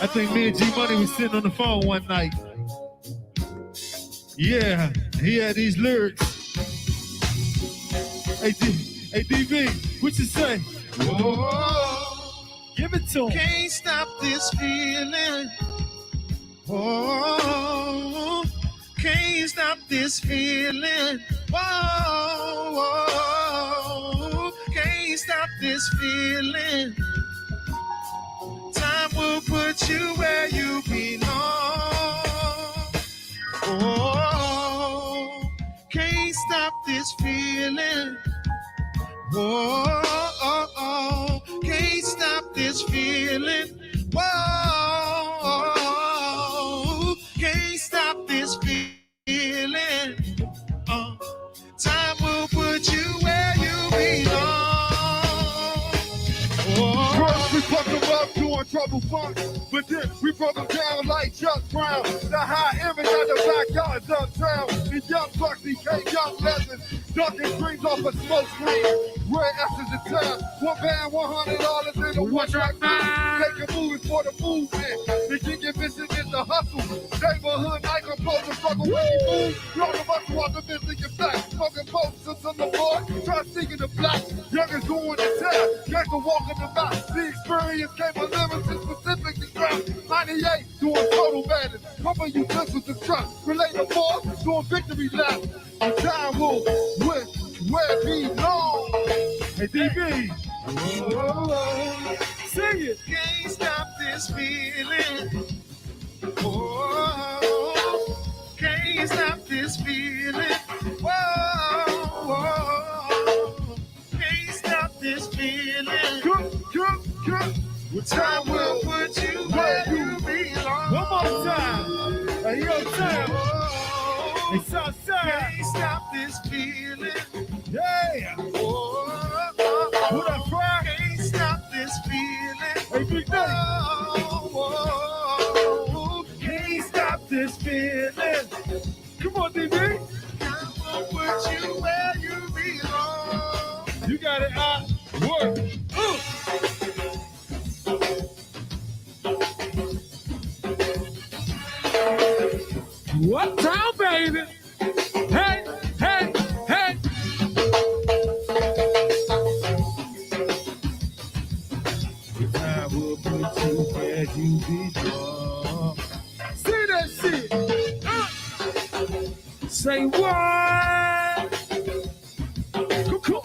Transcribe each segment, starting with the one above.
I think me and G Money was sitting on the phone one night. Yeah, he had these lyrics. Hey, DB, what you say? Whoa, give it to him. Can't stop this feeling. Whoa, can't stop this feeling. Whoa, whoa, can't stop this feeling. Time will put you where you belong. Oh, can't stop this feeling. Whoa, can't stop this feeling. Whoa, can't stop this feeling. Time will put you where you belong. First we put them up doing trouble funk, but then we broke them down like Chuck Brown. The high image of the backyards uptown. The young bucks became young legends, ducking dreams off a smoke screen. Red S's in town, one band, $100 in a one-track mind. Taking movies for the movement. The gig vision is the hustle. Neighborhood microphone, struggle with the move. Y'all the muscle while the business get back. Smoking posters on the board, try singing the black. Youngers doing the town, gangster walking the back. The experience came with lyrics and specifically crap. 98, doing total madness. Pumping utensils to truck. Relate the more, doing victory lap. The time will with where it belongs. Hey, DB. Whoa, Sing it. can't stop this feeling. Whoa, can't stop this feeling. Whoa, can't stop this feeling. Time will put you where you belong. One more time. Hey, yo, time. Hey, Southside. Can't stop this feeling. Yeah. What up, Frank? Can't stop this feeling. Hey, Big Daddy. Can't stop this feeling. Come on, DB. Time will put you where you belong. You got it out. Work. What time, baby? Hey, hey, hey. Time will put you where you belong. See that shit. Say what? Cool.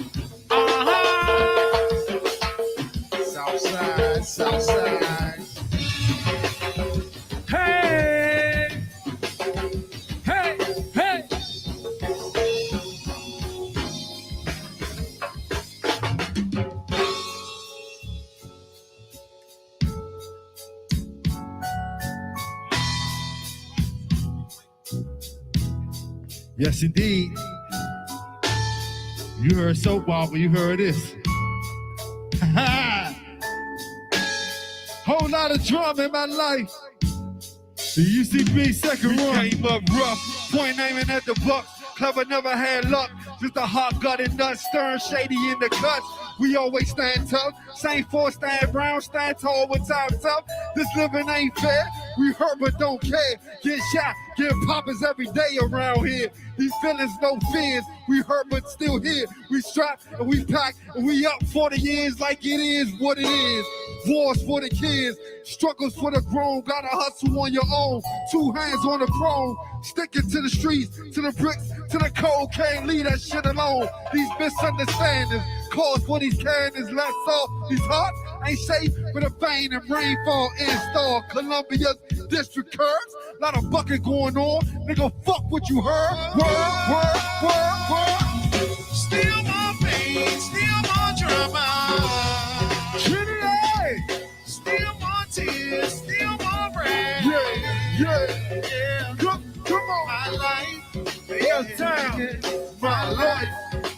Southside, Southside. Hey, hey, hey. Yes, indeed. You heard soap opera, you heard this. Whole lot of drama in my life. The UCB second run came up rough. Point aiming at the buck. Clever never had luck. Just a hot gutted nut, stern shady in the cuts. We always stand tough. Same force, stand brown, stand tall with time's up. This living ain't fair. We hurt but don't care. Get shot, get poppers every day around here. These feelings, no fears. We hurt but still here. We strap and we pack and we up for the years like it is what it is. Wars for the kids, struggles for the grown. Gotta hustle on your own. 2 hands on the chrome. Sticking to the streets, to the bricks, to the cold. Can't leave that shit alone. These misunderstandings cause for these cannons. Less off these hearts ain't safe with a vein and rainfall install. Columbia's district curves. Lot of bucket going on. Nigga, fuck what you heard. Word. Still more pain, still more drama. Trinity! Still more tears, still more rain. Yeah. Come on. My life, Your time. My life.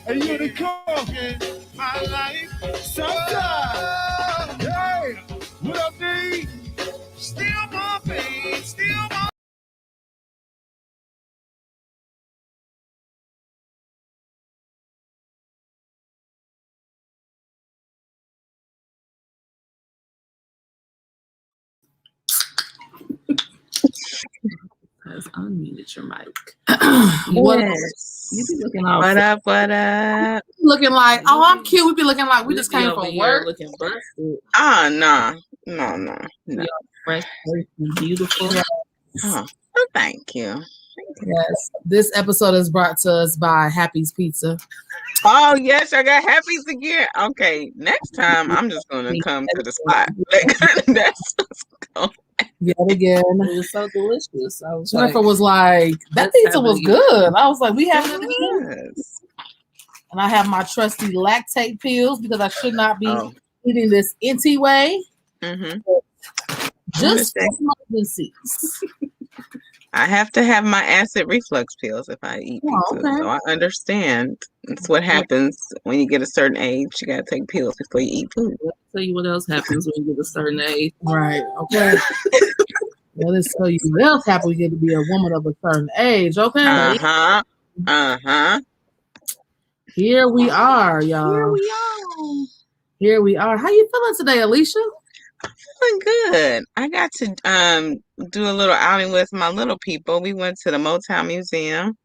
And you the call. my life. Southside. Hey, what up, D? Still more pain, still more unmuted your mic. Yes. You be looking all What up? What up? Looking like, oh, I'm cute. We be looking like we just came over from here work. looking busted. Oh, no. No. Y'all fresh, and beautiful. Oh, well, thank you. Yes. This episode is brought to us by Happy's Pizza. Oh, yes, I got happy again. Okay, next time I'm just going to come to the spot. That's what's going. Yet again. It was so delicious. I was Jennifer like, was like, that let's pizza have it was again. good. I was like, we have it again. Yes. And I have my trusty lactate pills because I should not be Oh. eating this NT way. Mm-hmm. Just for emergencies. I have to have my acid reflux pills if I eat Oh, pizza. okay. So I understand. That's what happens when you get a certain age. You got to take pills before you eat food. Let me tell you what else happens when you get a certain age. Right. Okay. Well, let's tell you what else happened. We get to be a woman of a certain age. Okay. Uh-huh. Uh-huh. Here we are, y'all. Here we are. Here we are. How you feeling today, Alicia? Feeling good. I got to do a little outing with my little people. We went to the Motown Museum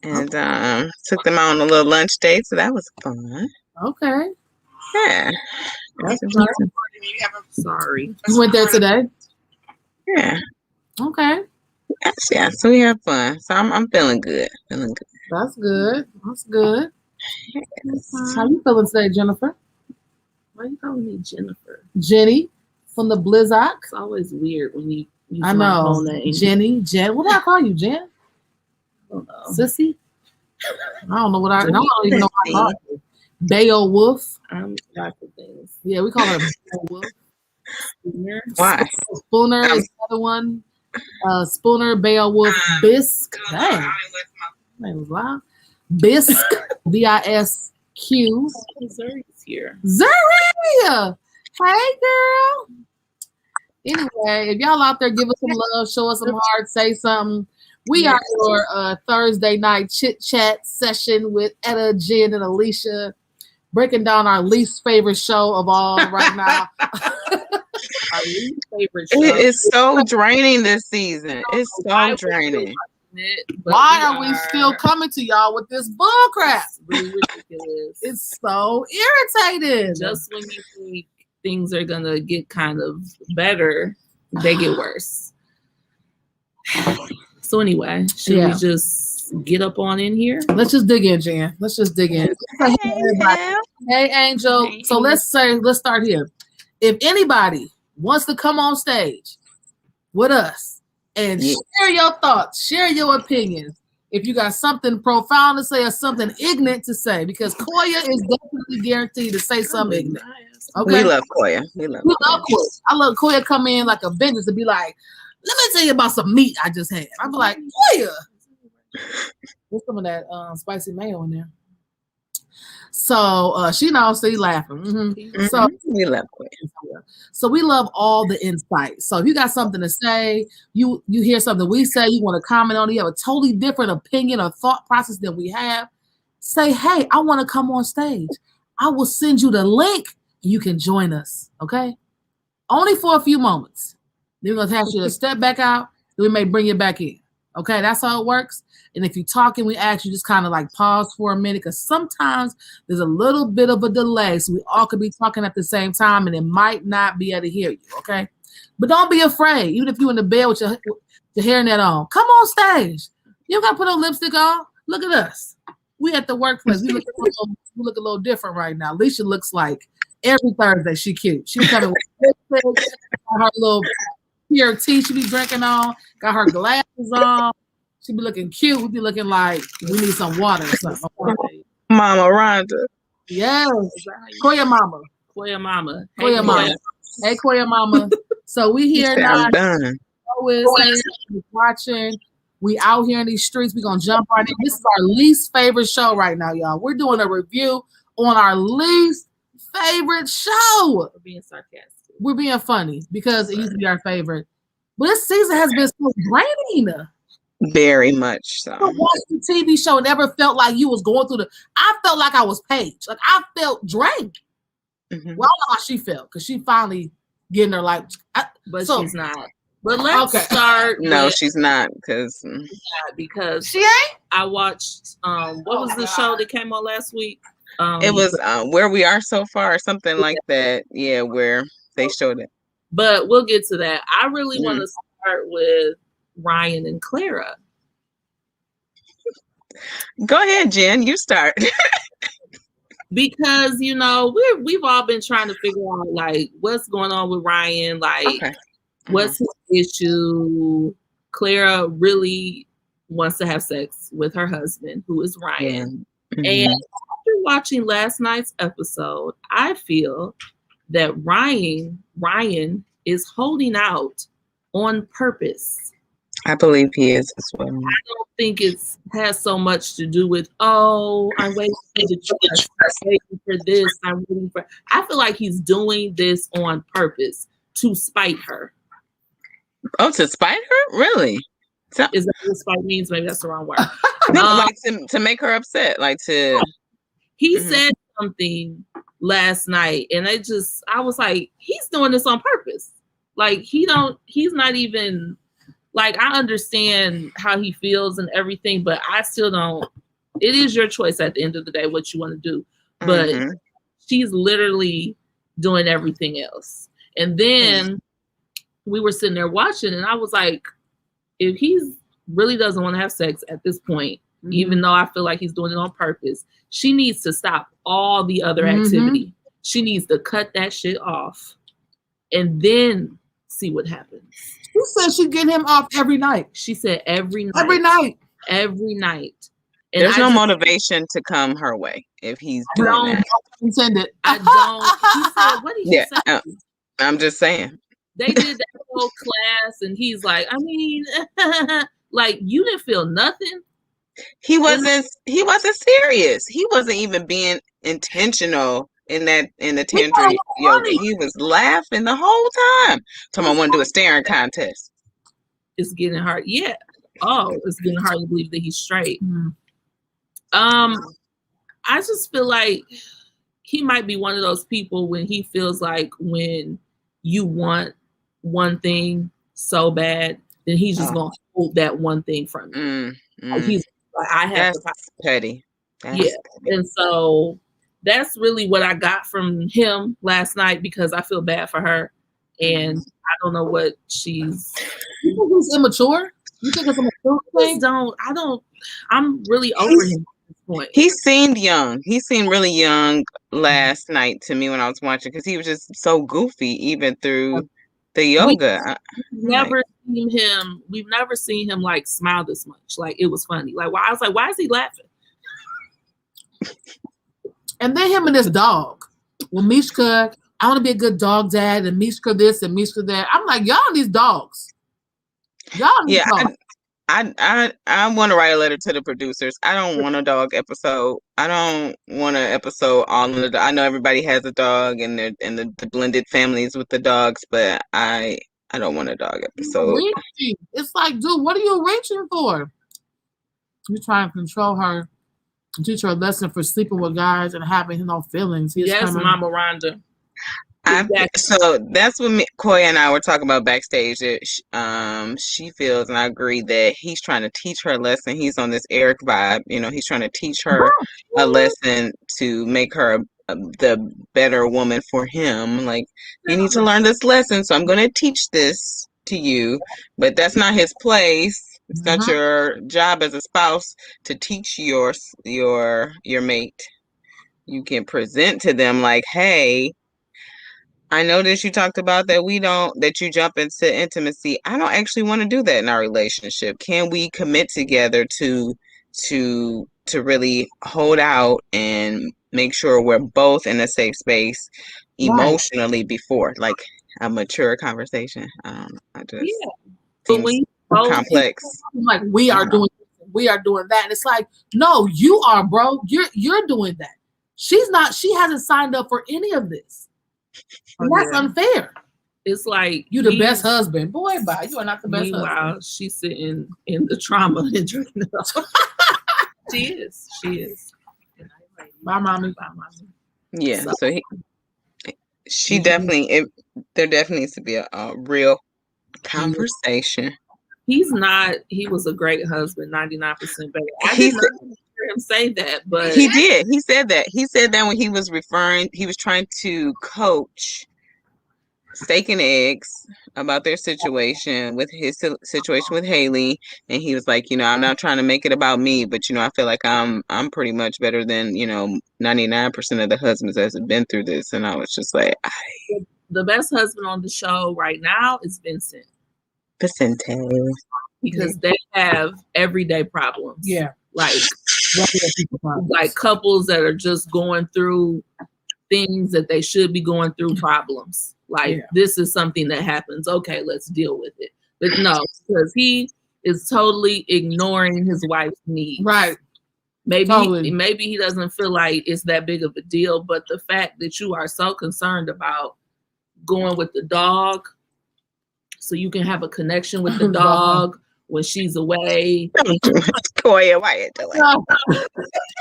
and took them out on a little lunch date, so that was fun. Okay. Yeah. That's Got nice. to- Sorry. You went there today? Yeah. Okay. Yes, yeah. So we had fun. So I'm feeling good. Feeling good. That's good. That's good. Yes. How you feeling today, Jennifer? Why you calling me Jennifer? Jenny from the Blizzard. It's always weird when you use I my know. whole name. Jenny, Jen. What do I call you, Jen? I don't know. Sissy? I don't know what I don't even know what I call you. Beowulf. I'm lots of things. Yeah, we call her Beowulf. Spooner. Why? Spooner is another one. Spooner, Beowulf, Bisque. Dang. That name was loud. Bisque. B-I-S-Q. Missouri's here. Zaria! Hey, girl. Anyway, if y'all out there, give us some love, show us some heart, say something. We are your Thursday night chit chat session with Etta, Jen, and Alicia, breaking down our least favorite show of all right now. Our least favorite show. It is so draining this season. It's so draining. Why are we still coming to y'all with this bull crap? It's really ridiculous. It's so irritating. Just when you think things are gonna get kind of better, they get worse. So anyway, should we just get up on in here? Let's just dig in, Jan. Let's just dig in. Hey, Angel. Hey. So let's start here. If anybody wants to come on stage with us and share your thoughts, share your opinions, if you got something profound to say or something ignorant to say, because Koya is definitely guaranteed to say something ignorant. Okay? We love Koya. We love Koya. I love Koya come in like a vengeance to be like, let me tell you about some meat I just had. I'm like, Koya. There's some of that spicy mayo in there. So she knows, so you laughing. Mm-hmm. So we love Koya. So we love all the insights. So if you got something to say, you hear something we say, you want to comment on it, you have a totally different opinion or thought process than we have, say, hey, I want to come on stage. I will send you the link and you can join us. Okay? Only for a few moments. Then we're going to ask you to step back out, then we may bring you back in. Okay, that's how it works. And if you're talking, we ask you just kind of like pause for a minute because sometimes there's a little bit of a delay. So we all could be talking at the same time and it might not be able to hear you. Okay, but don't be afraid. Even if you're in the bed with your hairnet on, come on stage. You don't got to put no lipstick on. Look at us. We at the workplace. We look a little different right now. Alicia looks like every Thursday she cute. She coming with lipstick, her little pure tea she be drinking on, got her glasses on. She be looking cute. We be looking like we need some water or something. Mama Rhonda. Yes. Koya Mama. Koya Mama. Hey, Koya Mama. Hey, Koya Mama. So we here now. I'm done. Always watching. We out here in these streets. We're going to jump right in. This is our least favorite show right now, y'all. We're doing a review on our least favorite show. We're being sarcastic. We're being funny because it used to be our favorite. But this season has been so draining. Very much so. I watched the TV show and never felt like you was going through I felt like I was Paige. Like I felt drained. Mm-hmm. Well, I don't know how she felt because she finally getting her life. But she's not. But let's Okay. start. No, with, she's not because because She ain't. I watched. What was the show that came on last week? it was Where We Are So Far, or something like that. Yeah, where they showed it. But we'll get to that. I really want Mhm. to start with Ryan and Clara. Go ahead, Jen. You start. Because we've all been trying to figure out like what's going on with Ryan, like Okay. what's his issue. Clara really wants to have sex with her husband, who is Ryan. Yeah. And after watching last night's episode, I feel that Ryan is holding out on purpose. I believe he is as well. I don't think it has so much to do with, I'm waiting for the trust, I'm waiting for this, I'm waiting for. I feel like he's doing this on purpose to spite her. Oh, to spite her? Really? So, Is that what spite means? Maybe that's the wrong word. no, like to make her upset, like to. He Mhm. said something last night, and I was like, he's doing this on purpose. Like he's not even. Like, I understand how he feels and everything, but I still don't. It is your choice at the end of the day what you want to do. But she's literally doing everything else. And then we were sitting there watching, and I was like, if he's really doesn't want to have sex at this point, even though I feel like he's doing it on purpose, she needs to stop all the other activity. She needs to cut that shit off and then see what happens. Who said she'd get him off every night? She said every night. Every night. Every night. And There's no motivation to come her way if he's doing that. Intended. I don't. He said, what did he say? I'm just saying. They did that whole class, and he's like, I mean, like, you didn't feel nothing. He wasn't serious. He wasn't even being intentional in the tantric yoga. He was laughing the whole time. Someone want to do a staring contest. It's getting hard. Yeah. Oh, it's getting hard to believe that he's straight. I just feel like he might be one of those people when he feels like when you want one thing so bad, then he's just gonna hold that one thing from you. Like he's like, I have That's petty. That's petty. petty. And so that's really what I got from him last night because I feel bad for her. And I don't know what she's. You think he's immature? You think it's a mature thing? I'm really over him at this point. He seemed young. He seemed really young last night to me when I was watching because he was just so goofy even through the yoga. We've never seen him like smile this much. Like it was funny. Like I was like, why is he laughing? And then him and this dog. Well, Mishka, I want to be a good dog dad, and Mishka this and Mishka that. I'm like, y'all these dogs. Y'all these dogs. I want to write a letter to the producers. I don't want a dog episode. I don't want an episode all in the. I know everybody has a dog and the blended families with the dogs, but I don't want a dog episode. It's like, dude, what are you reaching for? You trying to control her, teach her a lesson for sleeping with guys and having no feelings. Yes, Mama Rhonda. So that's what Koya and I were talking about backstage. She feels, and I agree, that he's trying to teach her a lesson. He's on this Eric vibe. He's trying to teach her a lesson to make her the better woman for him. Like, you need to learn this lesson, so I'm going to teach this to you. But that's not his place. It's not your job as a spouse to teach your mate. You can present to them like, hey, I noticed you talked about that you jump into intimacy. I don't actually want to do that in our relationship. Can we commit together to really hold out and make sure we're both in a safe space emotionally before, like, a mature conversation? I just But when you complex. Like we are doing that. And it's like, no, you are, bro. You're doing that. She's not. She hasn't signed up for any of this. And that's unfair. It's like you the best husband. Boy, bye. You are not the best husband. She's sitting in the trauma and drinking it up. She is. Bye, mommy. Yeah. So she definitely. There definitely needs to be a real Conversation. He's not. He was a great husband, 99% better. I He did not hear him say that, but He did. He said that. He said that when he was trying to coach Steak and Eggs about their situation with his situation with Haley, and he was like, I'm not trying to make it about me, but I feel like I'm pretty much better than 99% of the husbands that have been through this, and I was just like, the best husband on the show right now is Vincent. Vicente, because they have everyday problems. Yeah. Like couples that are just going through things that they should be going through problems. Like this is something that happens. Okay, let's deal with it. But no, because he is totally ignoring his wife's needs. Right. Maybe he doesn't feel like it's that big of a deal, but the fact that you are so concerned about going with the dog so you can have a connection with the dog when she's away. Toya, why you doing? Oh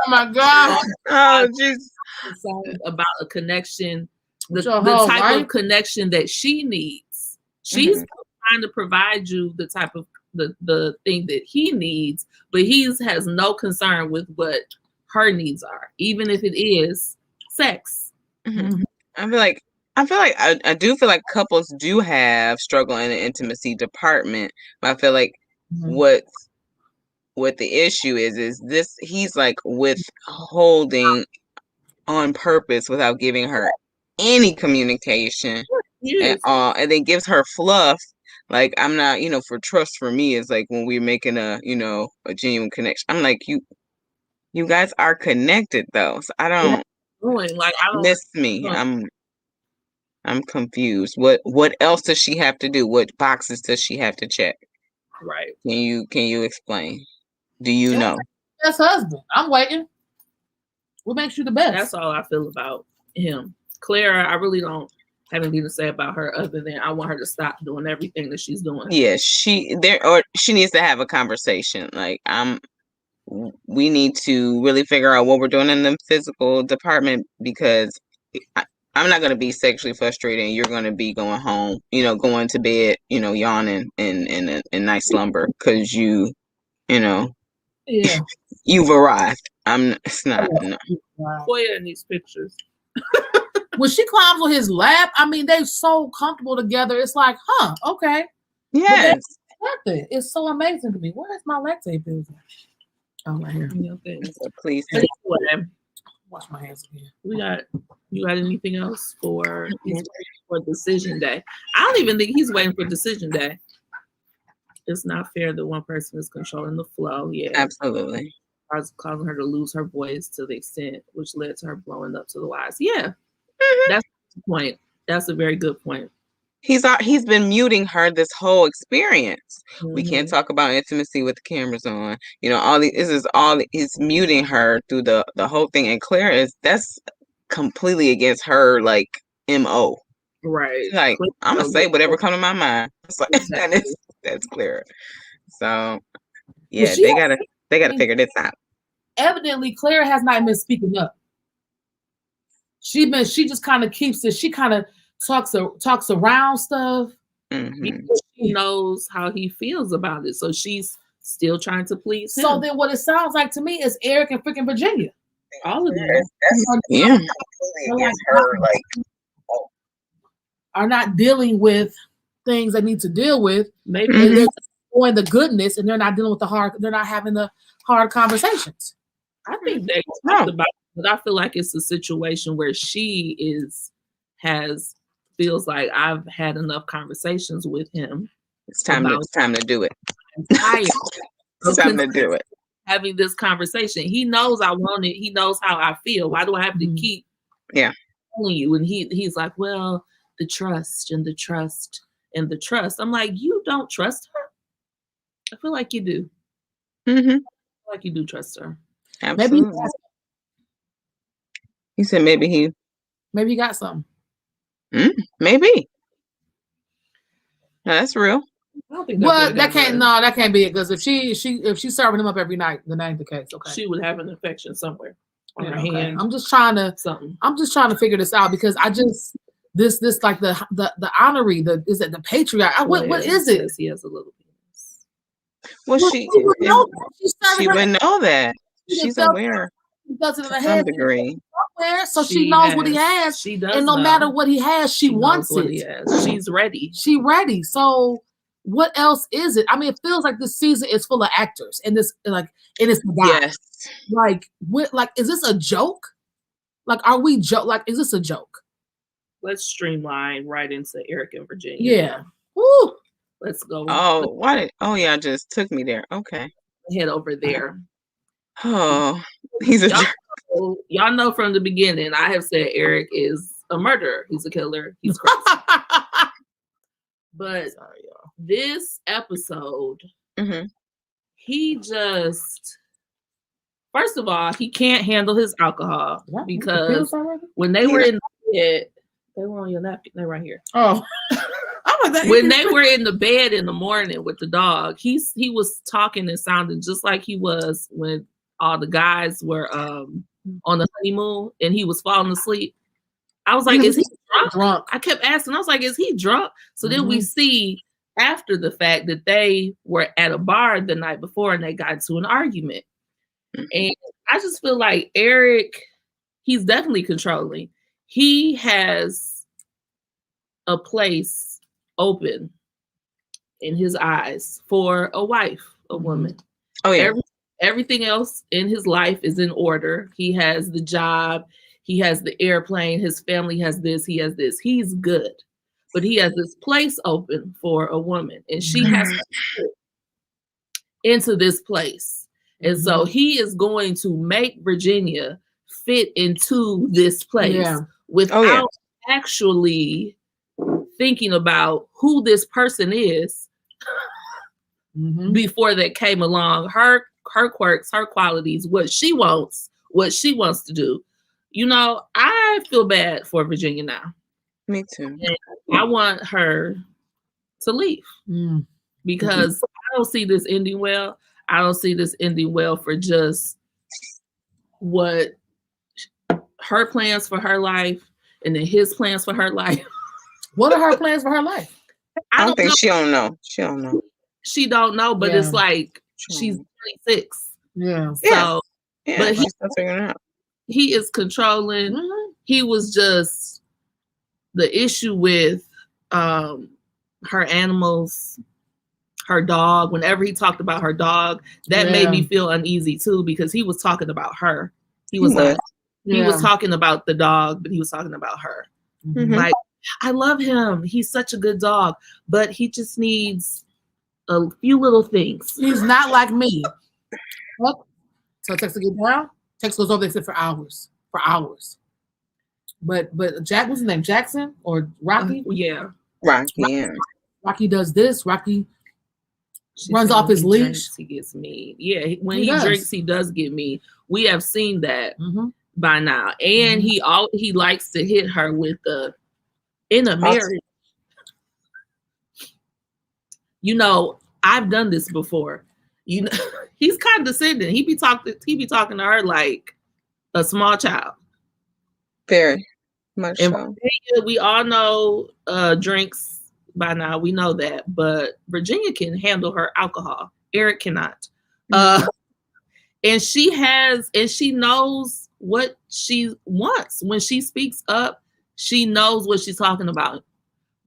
my God. Oh, just about a connection, the type of connection that she needs. She's trying to provide you the type of the thing that he needs, but he has no concern with what her needs are, even if it is sex. Mm-hmm. I do feel like couples do have struggle in the intimacy department, but I feel like what the issue is this: he's like withholding on purpose without giving her any communication at all, and then gives her fluff. Like, I'm not, for trust for me is like when we're making a genuine connection. I'm like, you guys are connected though, so I don't miss me. I'm confused. What else does she have to do? What boxes does she have to check? Right. Can you explain? Do you know? Best husband. I'm waiting. What makes you the best? That's all I feel about him. Clara, I really don't have anything to say about her other than I want her to stop doing everything that she's doing. Yeah, she needs to have a conversation. Like, we need to really figure out what we're doing in the physical department, because I'm not going to be sexually frustrated and you're going to be going home, going to bed, yawning in nice slumber because you've arrived. It's not. No. Toya in these pictures. When she climbs on his lap, I mean, they're so comfortable together. It's like, okay. Yes. It's so amazing to me. Where is my lactate pills? Oh, right here. Okay. So please. Wash my hands again. You got anything else for decision day? I don't even think he's waiting for decision day. It's not fair that one person is controlling the flow. Yeah, absolutely. Causing her to lose her voice to the extent which led to her blowing up to the wise. Yeah, that's the point. That's a very good point. He's been muting her this whole experience. We can't talk about intimacy with the cameras on. He's muting her through the whole thing. And Claire that's completely against her MO. Right. Like, I'm gonna say whatever comes to my mind. That's Claire. So yeah, they gotta figure this out. Evidently, Claire has not been speaking up. She just kind of keeps it. She kind of talks around stuff. Because she knows how he feels about it, so she's still trying to please him. So then, what it sounds like to me is Eric and freaking Virginia. All of them. Are not dealing with things they need to deal with. Maybe they're doing the goodness, and they're not dealing with the hard. They're not having the hard conversations. I think they talked about it, but I feel like it's a situation where she feels like I've had enough conversations with him. It's time to do it. It's time to do it. Having this conversation. He knows I want it. He knows how I feel. Why do I have to keep telling you? And he's like, well, the trust and the trust and the trust. I'm like, you don't trust her? I feel like you do. I feel like you do trust her. Absolutely. Maybe he said maybe he got something. Maybe. No, that's real. I don't think that can't be it, because if she's serving him up every night, then that ain't the case. Okay. She would have an infection somewhere on her hand. I'm just trying to figure this out, because this like the honorary, is it the patriarch? What is it? He has a little penis. Well, Well, she would know that. she would know that. She's aware He does it in to her some head degree. somewhere, so she knows what he has. She does, and no matter what he has, she wants what it. He has. She's ready. She ready. So what else is it? I mean, it feels like this season is full of actors, and this and it's the guy. Yes. Like, is this a joke? Like, are we joke? Like, is this a joke? Let's streamline right into Eric and Virginia. Yeah. Woo. Let's go. Oh, why? Yeah, just took me there. Okay. Head over there. Oh, he's a jerk. Y'all know from the beginning, I have said Eric is a murderer. He's a killer. He's crazy. But this episode, he just, first of all, he can't handle his alcohol because when they were in the bed, they were on your napkin. They're right here. Oh. When they were in the bed in the morning with the dog, he was talking and sounding just like he was when all the guys were on the honeymoon and he was falling asleep. I was like, is he drunk? I kept asking. I was like, is he drunk? So then we see after the fact that they were at a bar the night before and they got into an argument. And I just feel like Eric, he's definitely controlling. He has a place open in his eyes for a wife, a woman. Oh yeah. Everything else in his life is in order. He has the job, he has the airplane, his family has this, he has this. He's good. But he has this place open for a woman and she has to fit into this place. And so he is going to make Virginia fit into this place without actually thinking about who this person is before they came along. Her quirks, her qualities, what she wants to do. You know, I feel bad for Virginia now. Me too. And I want her to leave because I don't see this ending well. I don't see this ending well for just what her plans for her life and then his plans for her life. What are her plans for her life? I don't think know. She don't know. She don't know, but it's like she's 26. Yeah. So, but he's still figuring it out. He is controlling. He was just the issue with her animals, her dog. Whenever he talked about her dog, that made me feel uneasy too because he was talking about her. He was talking about the dog, but he was talking about her. Like, I love him. He's such a good dog, but he just needs a few little things. He's not like me. So Tex will get down. Tex goes over there for hours. But Jack, what's his name? Jackson or Rocky? Rocky. Yeah. Rocky does this. Rocky runs off his leash. Drinks, he gets mean. Yeah, when he drinks, he does get mean. We have seen that by now, and he likes to hit her with in a marriage. You know, I've done this before. You know, he's condescending. He be talking to her like a small child. Very much and so. We all know drinks by now. We know that, but Virginia can handle her alcohol. Eric cannot. And she knows what she wants. When she speaks up, she knows what she's talking about.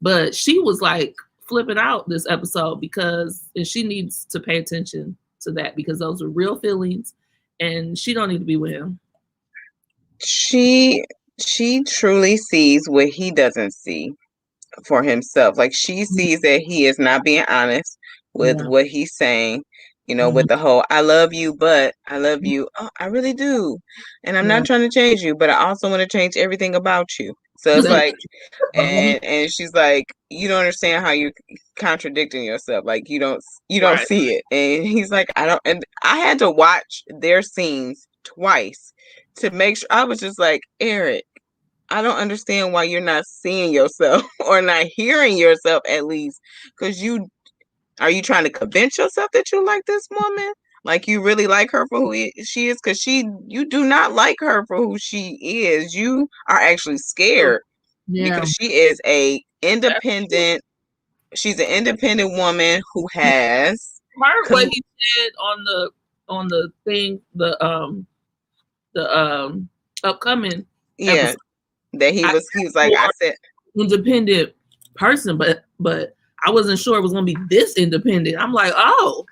But she was like flipping out this episode and she needs to pay attention to that because those are real feelings and she don't need to be with him. She truly sees what he doesn't see for himself. Like she sees that he is not being honest with what he's saying, you know, with the whole, I love you, but I love you. Oh, I really do. And I'm not trying to change you, but I also want to change everything about you. So it's like, and she's like, you don't understand how you're contradicting yourself. Like you don't see it. And he's like, and I had to watch their scenes twice to make sure. I was just like, Eric, I don't understand why you're not seeing yourself or not hearing yourself at least. Because are you trying to convince yourself that you like this woman? Like you really like her for who she is? Because you do not like her for who she is. You are actually scared Yeah. because she is a independent. She's an independent woman who has Heard what he said on the thing, the upcoming episode. that he was like, I said, independent person, but I wasn't sure it was gonna be this independent. I'm like, oh.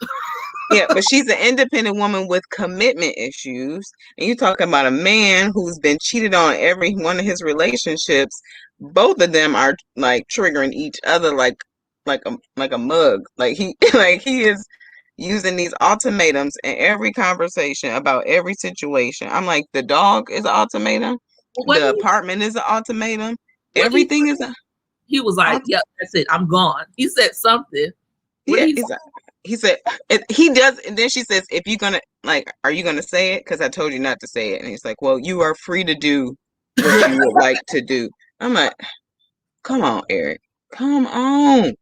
yeah, but she's an independent woman with commitment issues, and you're talking about a man who's been cheated on every one of his relationships. Both of them are like triggering each other like a mug. Like he is using these ultimatums in every conversation about every situation. I'm like, the dog is an ultimatum, the apartment is an ultimatum, everything is a. He was like, "Yep, that's it. I'm gone." He said something. Yeah, he said he does, and then she says, "If you're gonna are you gonna say it? Because I told you not to say it." And he's like, "Well, you are free to do what you would like to do." I'm like, "Come on, Eric, come on.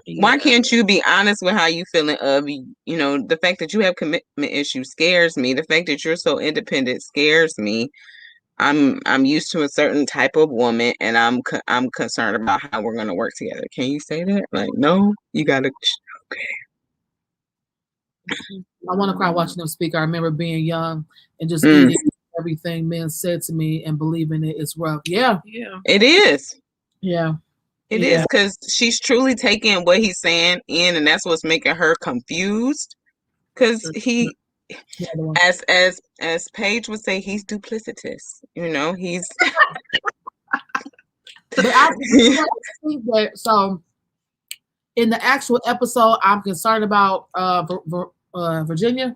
Yeah. Why can't you be honest with how you feeling? The fact that you have commitment issues scares me. The fact that you're so independent scares me. I'm used to a certain type of woman, and I'm concerned about how we're gonna work together. Can you say that? Like, no, you gotta." Okay. I want to cry watching them speak. I remember being young and just eating everything men said to me and believing it is rough. Yeah, it is. Yeah, it is, because she's truly taking what he's saying in, and that's what's making her confused. Because he. As Paige would say, he's duplicitous. He's. But I think that so. In the actual episode, I'm concerned about Virginia.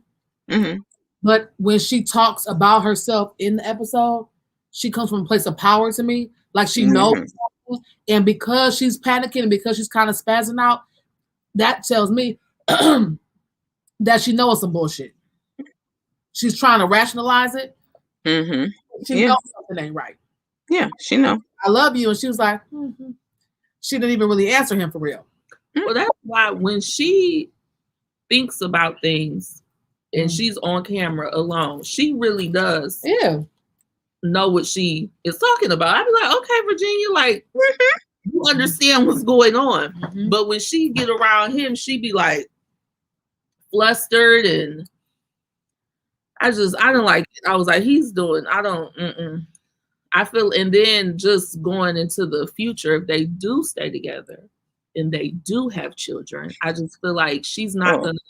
Mm-hmm. But when she talks about herself in the episode, she comes from a place of power to me. Like she knows something. And because she's panicking and because she's kind of spazzing out, that tells me that she knows some bullshit. She's trying to rationalize it. Mm-hmm. She knows something ain't right. Yeah, she knows. I love you. And she was like, she didn't even really answer him for real. Well, that's why when she thinks about things and she's on camera alone, she really does know what she is talking about. I'd be like, okay, Virginia, like, you understand what's going on. Mm-hmm. But when she get around him, she be like flustered, and I don't like it. I was like, I feel, and then just going into the future, if they do stay together and they do have children, I just feel like she's not going to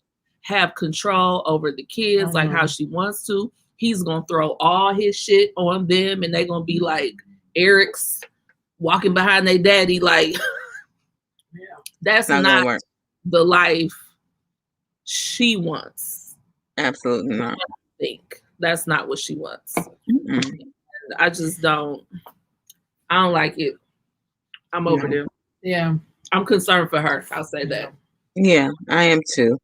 have control over the kids like how she wants to. He's going to throw all his shit on them, and they're going to be like Eric's walking behind their daddy. Like, that's not the life she wants. Absolutely not. I think that's not what she wants. Mm-hmm. I just don't like it. I'm over there. Yeah. I'm concerned for her. I'll say that. Yeah, I am too.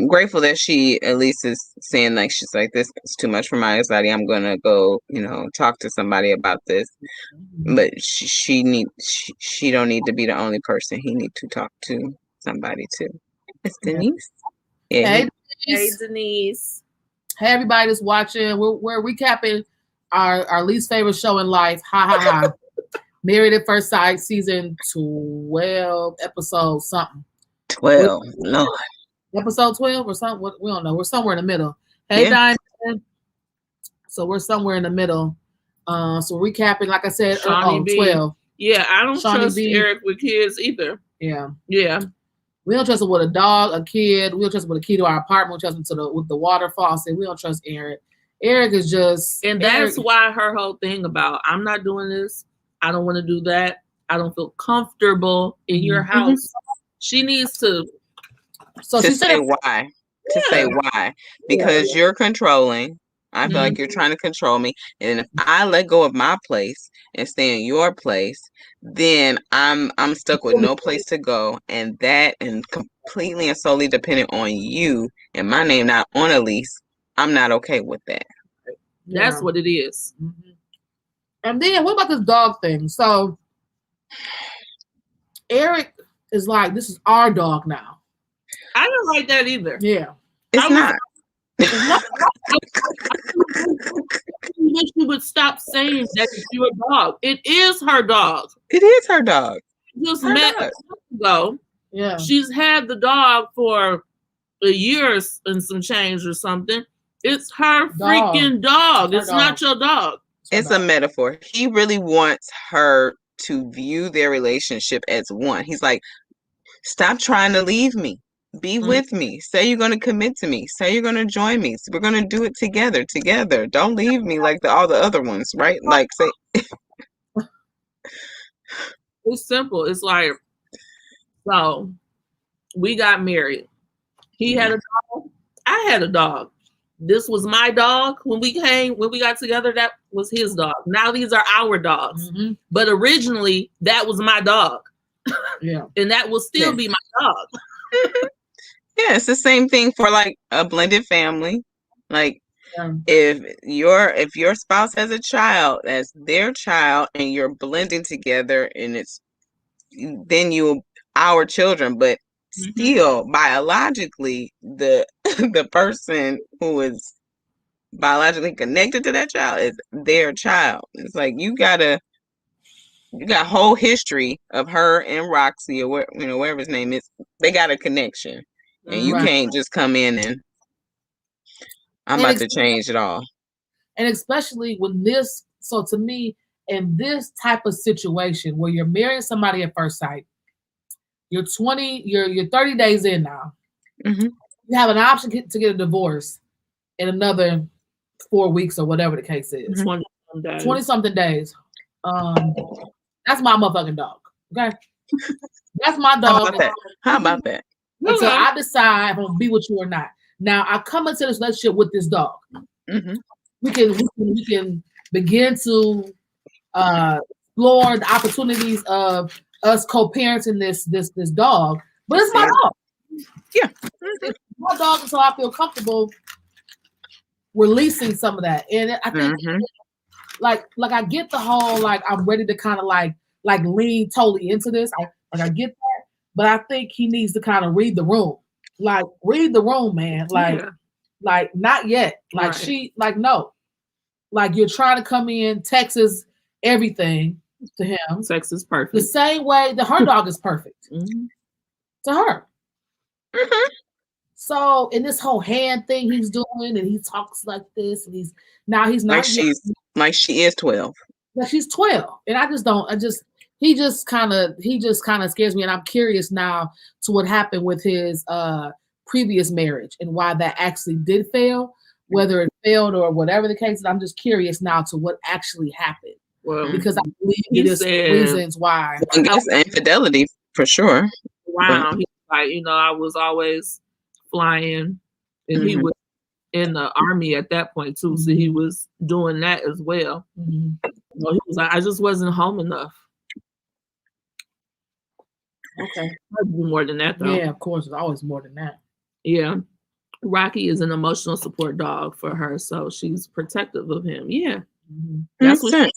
Grateful that she at least is saying, like, she's like, this is too much for my anxiety. I'm gonna go, talk to somebody about this. But she don't need to be the only person. He need to talk to somebody too. It's Denise. Yeah. Hey, Denise. Hey, everybody that's watching. We're recapping our least favorite show in life. Ha ha ha. Married at First Sight, season 12, episode something. 12, Lord. Episode 12 or something? We don't know. We're somewhere in the middle. Hey, Diamond. So we're somewhere in the middle. So recapping, like I said, 12. Yeah, I don't trust Eric with kids either. Yeah. Yeah. We don't trust him with a dog, a kid. We don't trust him with a key to our apartment. We trust him with the water faucet. We don't trust Eric. Eric is just... And that's why her whole thing about, I'm not doing this. I don't want to do that. I don't feel comfortable in your house. She needs to... So to say why. To say why. Because you're controlling. I feel like you're trying to control me. And if I let go of my place and stay in your place, then I'm stuck with no place to go. And that, and completely and solely dependent on you and my name not on a lease, I'm not okay with that. That's what it is. Mm-hmm. And then what about this dog thing? So Eric is like, this is our dog now. I don't like that either. Yeah. It's not. wish you would stop saying that it's your dog. It is her dog. It is her dog. Just Her met dog. ago. Yeah. She's had the dog for a year and some change or something. It's her freaking dog. It's not your dog. It's a metaphor. He really wants her to view their relationship as one. He's like, stop trying to leave me. Be with me. Say you're going to commit to me. Say you're going to join me. We're going to do it together. Don't leave me like all the other ones, right? Like, say. It's simple. It's like, so we got married. He had a dog. I had a dog. This was my dog when we got together. That was his dog. Now these are our dogs. Mm-hmm. But originally, that was my dog. Yeah. And that will still be my dog. Yeah, it's the same thing for like a blended family. Like if your spouse has a child as their child and you're blending together and it's then our children, but still biologically the person who is biologically connected to that child is their child. It's like you got whole history of her and Roxy or whatever his name is. They got a connection. And you can't just come in and I'm about to change it all. And especially when so to me, in this type of situation where you're marrying somebody at first sight, you're 30 days in now. Mm-hmm. You have an option to get a divorce in another 4 weeks or whatever the case is. 20-something days. That's my motherfucking dog. Okay? That's my dog. How about that? Until I decide if I'm gonna be with you or not. Now I come into this relationship with this dog. Mm-hmm. We can begin to explore the opportunities of us co-parenting this dog. But it's my dog. Yeah. It's my dog, so I feel comfortable releasing some of that. And I think like I get the whole like I'm ready to kind of like lean totally into this. I get that. But I think he needs to kind of read the room. Like, read the room, man. Like not yet. Like, no. Like, you're trying to come in, Texas, everything to him. Texas perfect. The same way that her dog is perfect to her. Mm-hmm. So, in this whole hand thing he's doing, and he talks like this, and he's not like she is 12. Like she's 12. And he just kind of scares me, and I'm curious now to what happened with his previous marriage and why that actually did fail, whether it failed or whatever the case is. I'm just curious now to what actually happened. Well, because I believe there's reasons why. I guess infidelity for sure. Wow, he's like, I was always flying, and he was in the army at that point too, so he was doing that as well. He was like, I just wasn't home enough. Okay. More than that, though. Yeah, of course. It's always more than that. Yeah. Rocky is an emotional support dog for her, so she's protective of him. Yeah. That's what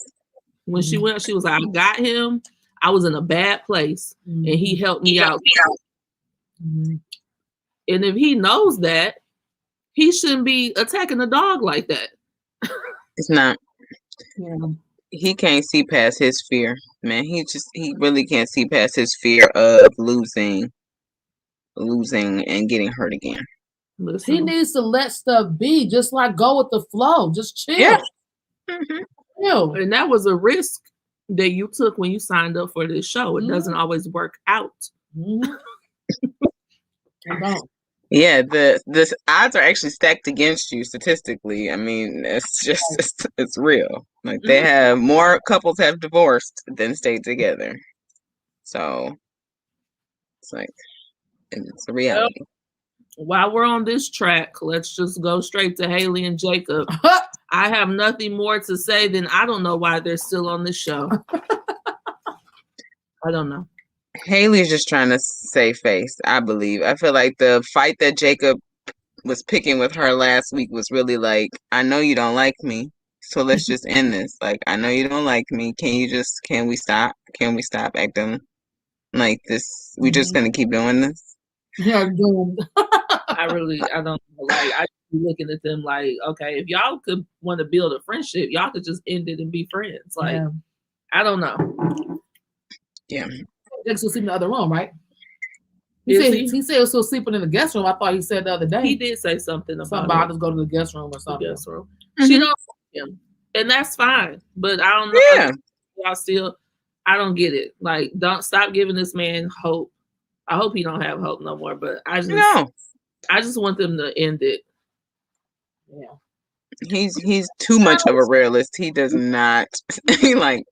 when she went, she was like, I got him. I was in a bad place, and he helped me out. And if he knows that, he shouldn't be attacking a dog like that. It's not. Yeah. He can't see past his fear, man. He really can't see past his fear of losing and getting hurt again. Listen. He needs to let stuff be, just like go with the flow, just chill. Yeah. Chill. And that was a risk that you took when you signed up for this show. It doesn't always work out. Yeah, the odds are actually stacked against you statistically. I mean, it's real. Like they have more couples have divorced than stayed together. So it's like it's a reality. While we're on this track, let's just go straight to Haley and Jacob. I have nothing more to say than I don't know why they're still on this show. I don't know. Haley's just trying to save face, I believe. I feel like the fight that Jacob was picking with her last week was really like, I know you don't like me, so let's just end this. Like, I know you don't like me. Can we stop? Can we stop acting like this? We just gonna keep doing this? Yeah, doomed. I don't like. I be looking at them like, okay, if y'all could want to build a friendship, y'all could just end it and be friends. Like, Yeah. I don't know. Yeah. Jake's still sleeping in the other room, right? Is He said he was still sleeping in the guest room. I thought he said the other day. He did say something about I'll just go to the guest room or the something. guest room. Mhm. She don't like him, and that's fine. But I don't know. Yeah. Y'all still, I don't get it. Like, don't stop giving this man hope. I hope he don't have hope no more. But I just want them to end it. Yeah. He's too much of a realist. He does not. He like,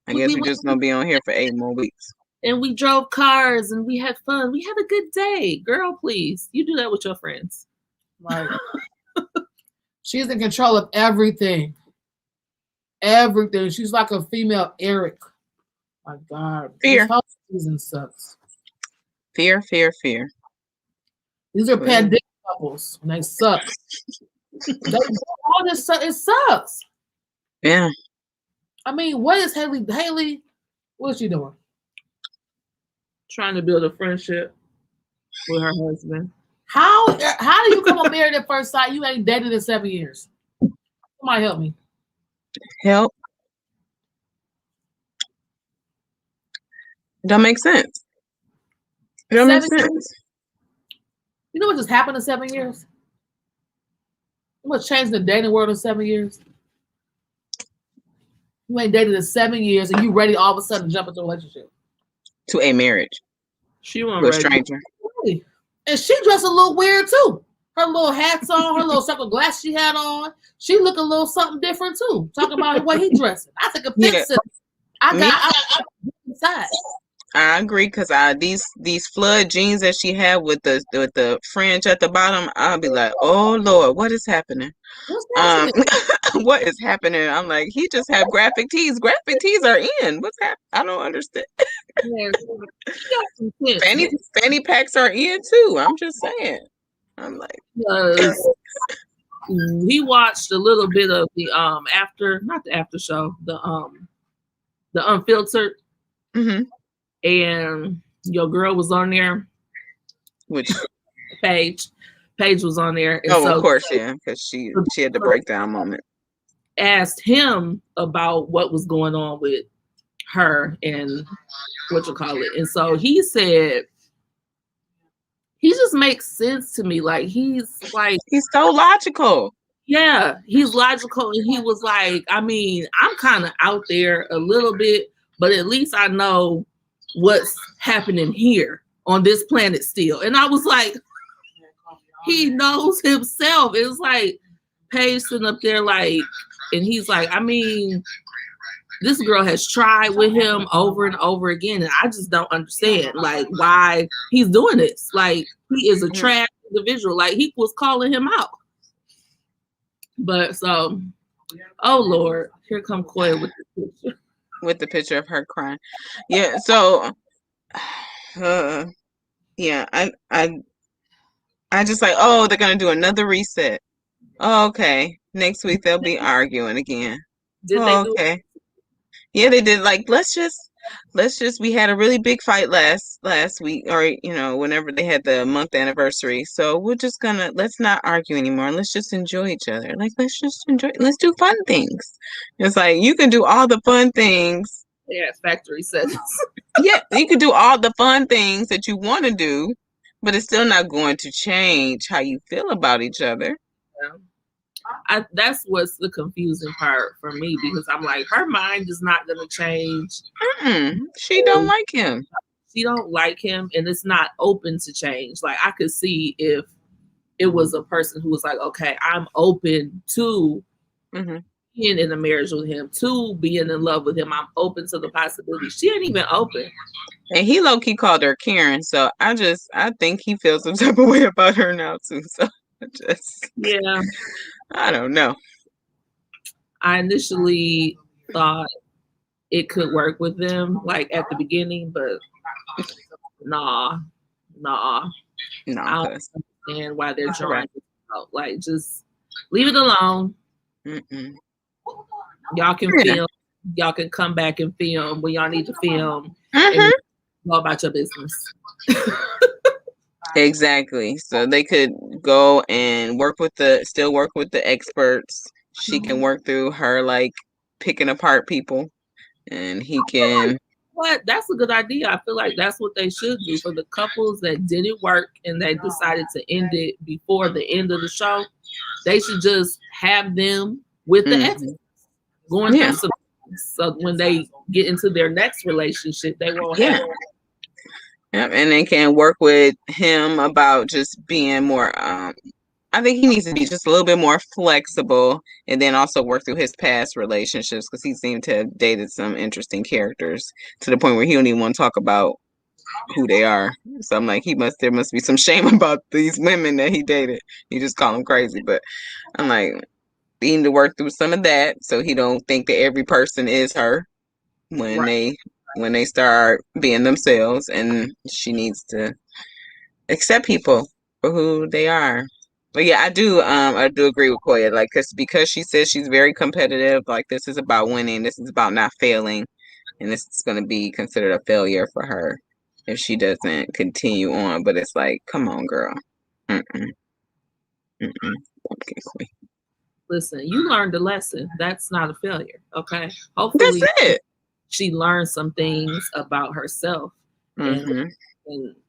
I guess we're just gonna be on here for 8 more weeks. And we drove cars and we had fun. We had a good day. Girl, please. You do that with your friends. Like, she's in control of everything. Everything. She's like a female Eric. My God. Fear. This whole season sucks. Fear. These are pandemic couples, and they suck. All this it sucks. Yeah. I mean, what is Haley? What is she doing? Trying to build a friendship with her husband. How do you come on married at first sight? You ain't dated in 7 years. Somebody help me. Help. Don't make sense. It don't make 7 years? sense. You know what just happened in 7 years? What's changed the dating world in 7 years? You ain't dated in 7 years and you ready all of a sudden to jump into a relationship. To a marriage. She won't With a stranger. And she dressed a little weird too. Her little hats on, her little circle glass she had on. She look a little something different too. Talking about the way he dressing. I think a picture. I got inside. I agree because these flood jeans that she had with the fringe at the bottom, I'll be like, oh Lord, what is happening? What's happening? What is happening? I'm like, he just had graphic tees. Graphic tees are in. What's happening? I don't understand. Fanny packs are in too. I'm just saying. I'm like, he watched a little bit of the not the after show, the Unfiltered. Mm-hmm. And your girl was on there. Which Paige was on there. And of course, yeah, because she had the breakdown moment. Asked him about what was going on with her and and so he said he just makes sense to me. Like he's so logical. Yeah, he's logical, and he was like, I mean, I'm kind of out there a little bit, but at least I know what's happening here on this planet still. And I was like, he knows himself. It was like Paige sitting up there like, and he's like, I mean, this girl has tried with him over and over again, and I just don't understand like why he's doing this. Like he is a trash individual. Like he was calling him out. But so, oh Lord, here come Koya with the picture. With the picture of her crying. Yeah, so yeah, I just like, oh, they're gonna do another reset. Oh, okay. Next week they'll be arguing again. Did they do okay. Yeah, they did. Like, let's just we had a really big fight last week, or whenever they had the month anniversary. So we're just gonna let's not argue anymore. Let's just enjoy each other. Like, let's do fun things. It's like you can do all the fun things. Yeah, factory settings. Yeah, you can do all the fun things that you want to do, but it's still not going to change how you feel about each other. Yeah. That's what's the confusing part for me, because I'm like, her mind is not going to change. She don't like him. She don't like him, and it's not open to change. Like I could see if it was a person who was like, okay, I'm open to being in a marriage with him, to being in love with him. I'm open to the possibility. She ain't even open. And he low-key called her Karen, so I think he feels some type of way about her now too. So yeah. I don't know. I initially thought it could work with them, like at the beginning, but nah. I don't understand why they're trying to out. Like, just leave it alone. Y'all can film. Y'all can come back and film when y'all need to film. And go about your business. Exactly. So they could go and still work with the experts. She can work through her like picking apart people, and he can. What? That's a good idea. I feel like that's what they should do for the couples that didn't work and they decided to end it before the end of the show. They should just have them with the experts going through some things. So when they get into their next relationship, they won't have. Yep, and they can work with him about just being more. I think he needs to be just a little bit more flexible, and then also work through his past relationships because he seemed to have dated some interesting characters to the point where he don't even want to talk about who they are. So I'm like, there must be some shame about these women that he dated. You just call them crazy, but I'm like, he need to work through some of that so he don't think that every person is her when they start being themselves, and she needs to accept people for who they are. But yeah, I do agree with Koya, like, because she says she's very competitive, like this is about winning, this is about not failing, and this is going to be considered a failure for her if she doesn't continue on. But it's like, come on, girl. Pumpkin queen. Listen, you learned a lesson. That's not a failure. Okay. Hopefully that's it. She learned some things about herself and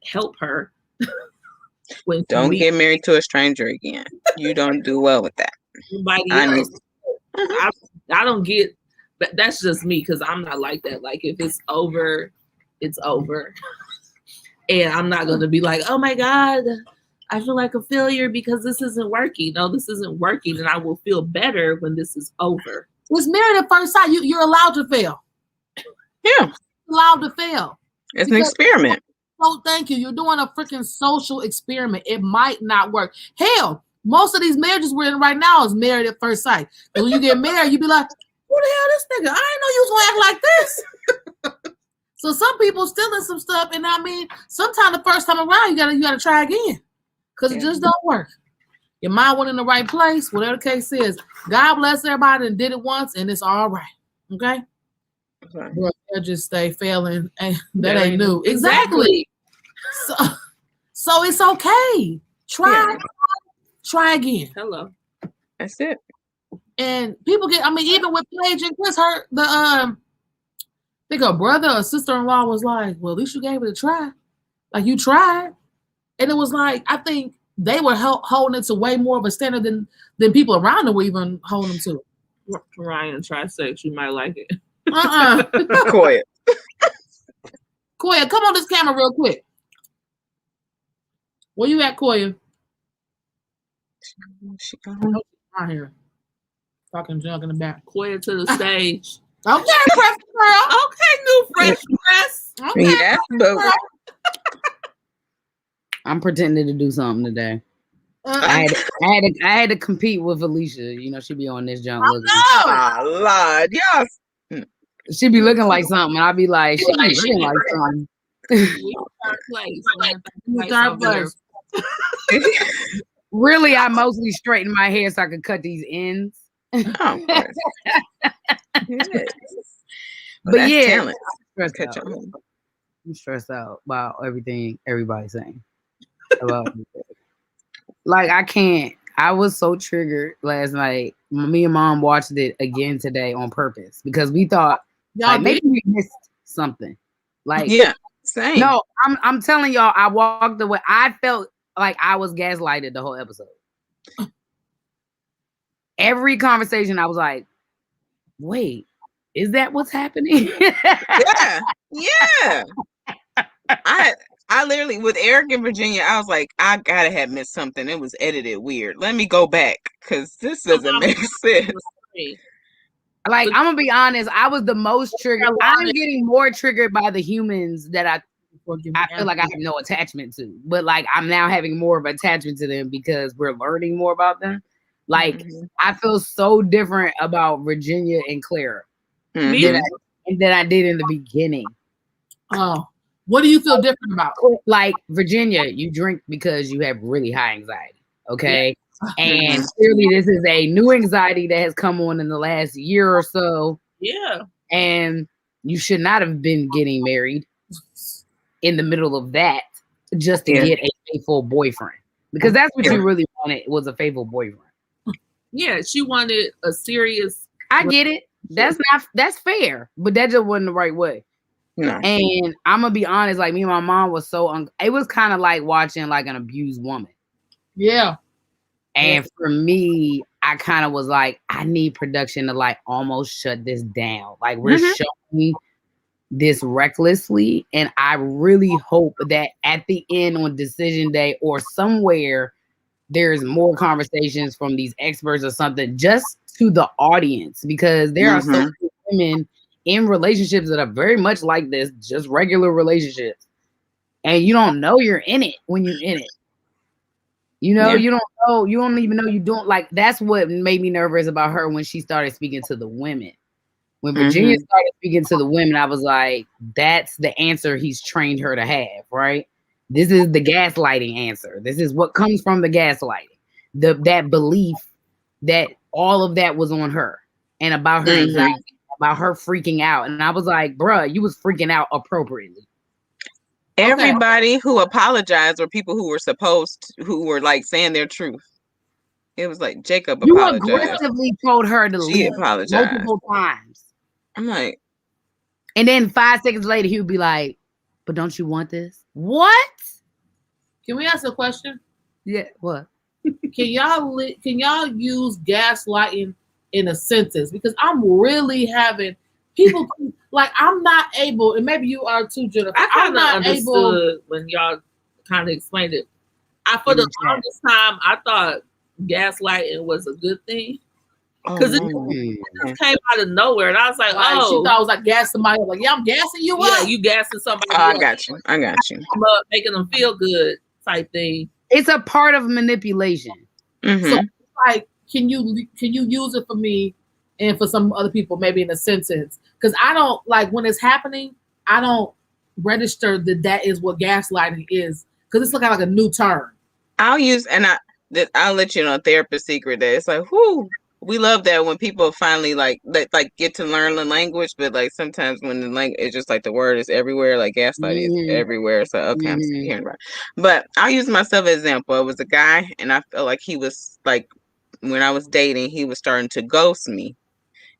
help her. Don't get married to a stranger again. You don't do well with that. I don't get, but that's just me because I'm not like that. Like if it's over, it's over. And I'm not going to be like, oh my God, I feel like a failure because this isn't working. No, this isn't working. And I will feel better when this is over. It's married at first sight. You're allowed to fail. Yeah. Allowed to fail. It's an experiment. Oh, thank you. You're doing a freaking social experiment. It might not work. Hell, most of these marriages we're in right now is married at first sight. And when you get married, you be like, who the hell this nigga? I didn't know you was gonna act like this. So some people still in some stuff, and I mean, sometimes the first time around, you gotta try again. Because it just don't work. Your mind went in the right place, whatever the case is. God bless everybody and did it once, and it's all right. Okay? Bro, they'll just stay failing, and that ain't new. Exactly. So it's okay. Try again. Hello. That's it. And people get, I mean, even with Paige and Chris, I think a brother or sister-in-law was like, well, at least you gave it a try. Like you tried. And it was like, I think they were holding it to way more of a standard than people around them were even holding them to. Ryan, try sex. You might like it. Koya. Koya, come on this camera real quick. Where you at, Koya? Right here. Talking junk in the back. Koya to the stage. Okay, press girl. Okay, new fresh dress. Okay, yeah, but I'm pretending to do something today. I had to compete with Alicia. You know, she be on this junk looking. Oh, Lord, yes. She be looking like something, and I be like, she be looking like something. Really, I mostly straighten my hair so I can cut these ends. Oh, but yeah, talent. I'm stressed out about everything everybody's saying about me. Like I can't. I was so triggered last night. Me and Mom watched it again today on purpose because we thought like, maybe we missed something. Like same. No, I'm telling y'all, I walked away. I felt like I was gaslighted the whole episode. Every conversation, I was like, wait, is that what's happening? Yeah. I literally, with Eric and Virginia, I was like, I gotta have missed something. It was edited weird. Let me go back because this doesn't make sense. Like, I'm gonna be honest, I was the most triggered. I'm getting more triggered by the humans that I feel like I have no attachment to. But like, I'm now having more of an attachment to them because we're learning more about them. Like, I feel so different about Virginia and Clara than I did in the beginning. Oh, what do you feel different about? Like, Virginia, you drink because you have really high anxiety, okay? And clearly this is a new anxiety that has come on in the last year or so. Yeah. And you should not have been getting married in the middle of that. just to get a faithful boyfriend, because that's what you really wanted, was a faithful boyfriend. Yeah, she wanted a serious. I get it. That's fair, but that just wasn't the right way. No. And I'm gonna be honest, like me and my mom was it was kind of like watching like an abused woman. Yeah. And for me, I kind of was like, I need production to like almost shut this down. Like we're showing this recklessly, and I really hope that at the end on decision day or somewhere, there's more conversations from these experts or something, just to the audience, because there are so many women in relationships that are very much like this, just regular relationships, and you don't know you're in it when you're in it. You know, you don't know, you don't even know you don't. Like, that's what made me nervous about her when she started speaking to the women. When Virginia started speaking to the women, I was like, that's the answer he's trained her to have, right? This is the gaslighting answer. This is what comes from the gaslighting. That belief that all of that was on her and about her anxiety, about her freaking out. And I was like, bruh, you was freaking out appropriately. Everybody who apologized were people who were like saying their truth. It was like Jacob apologized. You aggressively told her to leave multiple times. I'm like, and then 5 seconds later, he would be like, but don't you want this? What? Can we ask a question? Yeah, what? Can y'all use gaslighting in a sentence? Because I'm really having people like, I'm not able, and maybe you are too, Jennifer. I kind of understood when y'all kind of explained it. For the longest time, I thought gaslighting was a good thing. Because it just came out of nowhere, and I was like, she thought I was like gassing somebody up. Like, yeah, I'm gassing you up. Yeah, you gassing somebody up. I got you. Making them feel good type thing. It's a part of manipulation. So, like, can you use it for me and for some other people, maybe in a sentence? Because I don't, like, when it's happening, I don't register that is what gaslighting is, because it's looking like a new term. I'll let you know a therapist secret that it's like, whoo. We love that when people finally like get to learn the language, but like sometimes when the language, it's just like the word is everywhere, like gaslighting is everywhere. So okay, I'm hearing about it. But I'll use myself as an example. It was a guy, and I felt like he was like, when I was dating, he was starting to ghost me,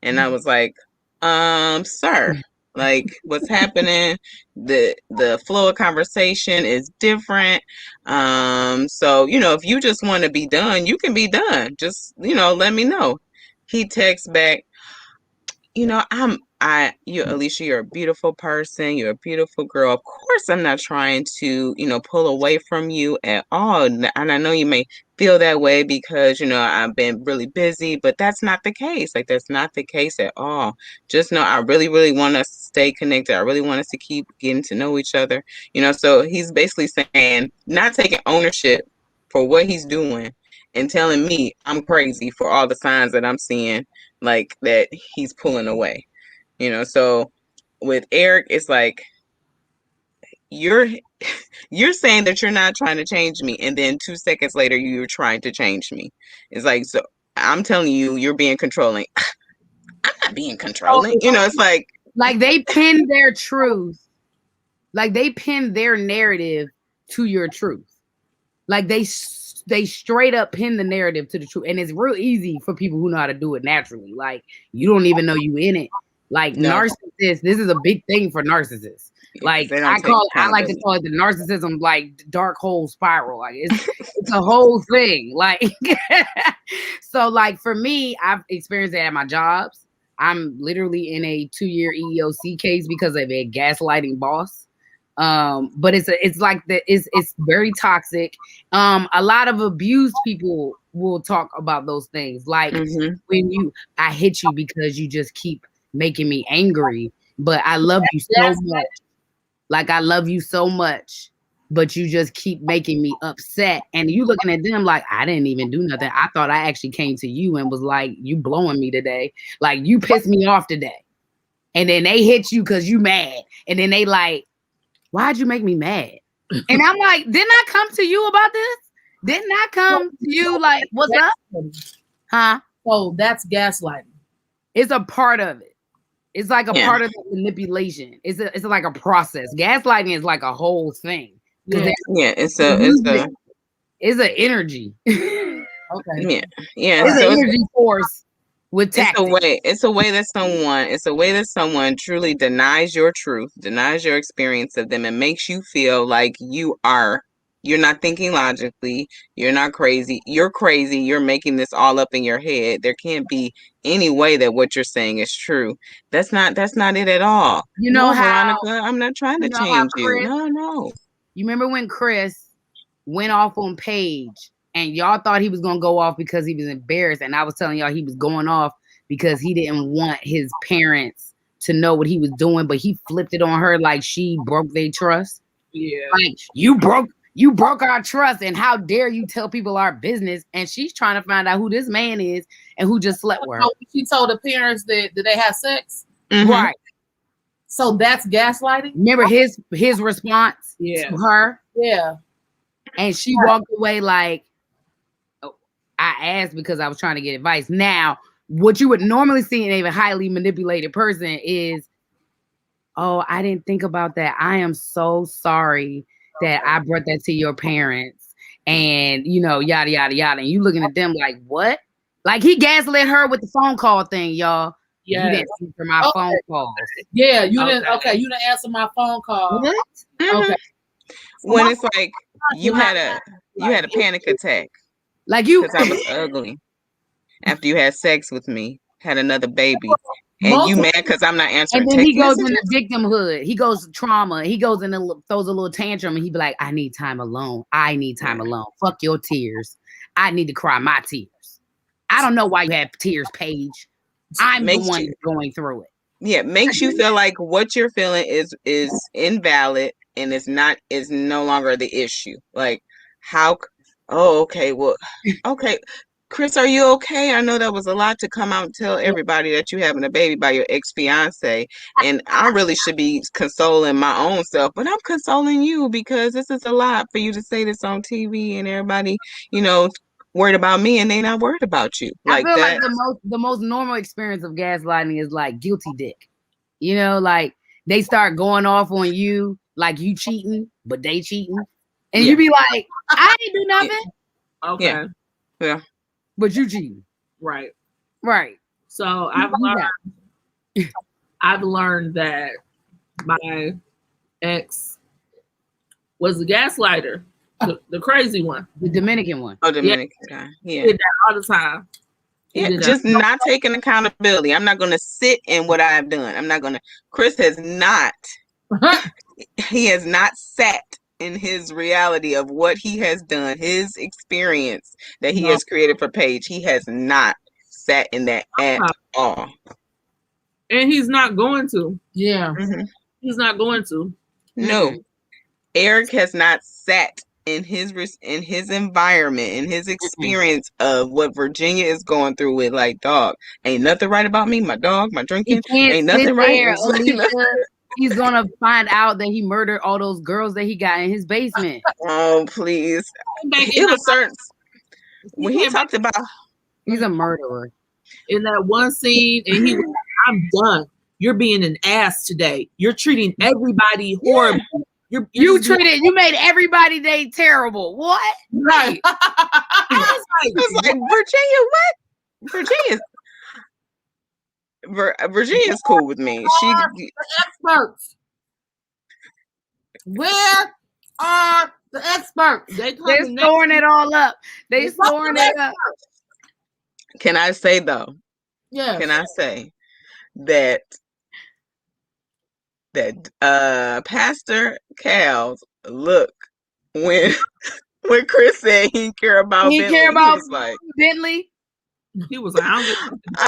and I was like, sir, like, what's happening? The flow of conversation is different. So, if you just want to be done, you can be done. Just, let me know. He texts back, Alicia, you're a beautiful person. You're a beautiful girl. Of course, I'm not trying to, pull away from you at all. And I know you may feel that way because, I've been really busy, but that's not the case. Like, that's not the case at all. Just know I really, really want us to stay connected. I really want us to keep getting to know each other. So he's basically saying, not taking ownership for what he's doing and telling me I'm crazy for all the signs that I'm seeing, like that he's pulling away. So with Eric, it's like you're saying that you're not trying to change me, and then 2 seconds later you're trying to change me. It's like, so I'm telling you, you're being controlling. I'm not being controlling. It's like they pin their truth, like they pin their narrative to your truth. Like they straight up pin the narrative to the truth, and it's real easy for people who know how to do it naturally. Like, you don't even know you in it. Like, narcissists, this is a big thing for narcissists. Like, I like to call it the narcissism, like, dark hole spiral. Like, it's a whole thing. Like, so, like, for me, I've experienced that at my jobs. I'm literally in a 2-year EEOC case because of a gaslighting boss. But it's very toxic. A lot of abused people will talk about those things. Like, when I hit you because you just keep making me angry, but I love you so much. Like, I love you so much, but you just keep making me upset. And you looking at them like, I didn't even do nothing. I thought I actually came to you and was like, you blowing me today. Like, you pissed me off today. And then they hit you because you mad. And then they like, why'd you make me mad? And I'm like, didn't I come to you about this? Didn't I come to you like, what's up? Huh? Oh, that's gaslighting. It's a part of it. It's like a part of the manipulation. It's like a process. Gaslighting is like a whole thing. Yeah. Yeah, it's a It's an energy. Okay. yeah. It's So an energy force with tactics. It's a way that someone truly denies your truth, denies your experience of them, and makes you feel like you're not thinking logically, you're not crazy, you're crazy, you're making this all up in your head. There can't be any way that what you're saying is true. That's not it at all. You know No, how Veronica, I'm not trying to how change you. Chris, No. you remember when Chris went off on Paige and y'all thought he was gonna go off because he was embarrassed, and I was telling y'all he was going off because he didn't want his parents to know what he was doing, but he flipped it on her like she broke their trust. Yeah. Like you broke our trust, and how dare you tell people our business? And she's trying to find out who this man is and who just slept with her. She told the parents that they have sex. Mhm. Right. So that's gaslighting. Remember his response to her? Yeah. And she walked away like, oh, I asked because I was trying to get advice. Now, what you would normally see in a highly manipulated person is, oh, I didn't think about that. I am so sorry that I brought that to your parents. And, yada, yada, yada. And you looking at them like, what? Like he gaslit her with the phone call thing, y'all. Yes. You didn't answer my phone calls. Yeah, you didn't. Okay, you didn't answer my phone call. What? Okay. When it's like you had a panic attack. Like you, because I was ugly. After you had sex with me, had another baby, and you mad because I'm not answering and then text he goes messages? into victimhood. He goes to trauma. He goes in and throws a little tantrum, and he be like, "I need time alone. I need time alone. Fuck your tears. I need to cry my tears. I don't know why you have tears, Paige. I'm the one going through it." Yeah, makes you feel like what you're feeling is invalid and is no longer the issue. Like how? Oh, okay. Well, okay. Chris, are you okay? I know that was a lot to come out and tell everybody that you're having a baby by your ex-fiance. And I really should be consoling my own self, but I'm consoling you because this is a lot for you to say this on TV and everybody, worried about me and they not worried about you. Like I feel that. like the most normal experience of gaslighting is like guilty dick. Like they start going off on you like you cheating, but they cheating. And you be like, I didn't do nothing. Okay. Yeah. But you cheating. Right. Right. So I've learned that my ex was a gaslighter, the crazy one, the Dominican one. Oh, Dominican guy. Yeah. He did that all the time. Yeah, just not taking accountability. I'm not going to sit in what I've done. I'm not going to. Chris has not. He has not sat in his reality of what he has done, his experience that he has created for Paige. He has not sat in that at all. And he's not going to. Yeah. Mm-hmm. He's not going to. No. Eric has not sat in his environment, in his experience of what Virginia is going through with, like, dog, ain't nothing right about me, my dog, my drinking, ain't nothing right. He's gonna find out that he murdered all those girls that he got in his basement. Oh, please. It was certain when he talked about he's a murderer. In that one scene, and he was like, I'm done. You're being an ass today. You're treating everybody horribly. You made everybody day terrible. What? Right. I was like, Virginia, what? Virginia's cool with me. She the experts. Where are the experts? They're storing it all up. They storing it up. Can I say though? Yeah. Can I say that Pastor Cal's look when Chris said he didn't care about Bentley, Bentley. He was like, I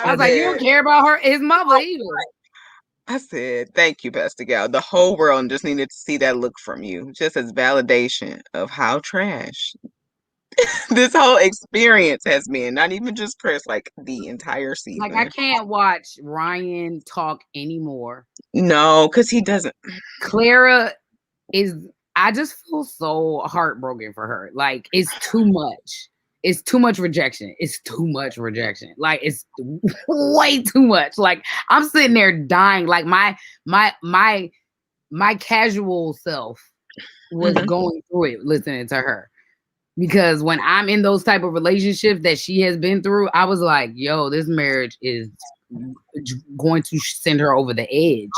was like, you don't care about his mother either. I said, thank you, Pastor Gal. The whole world just needed to see that look from you, just as validation of how trash this whole experience has been. Not even just Chris, like the entire season. Like I can't watch Ryan talk anymore. No, because he doesn't. Clara I just feel so heartbroken for her. Like it's too much. It's too much rejection. It's too much rejection. Like it's way too much. Like I'm sitting there dying. Like my casual self was going through it listening to her. Because when I'm in those type of relationships that she has been through, I was like, yo, this marriage is going to send her over the edge.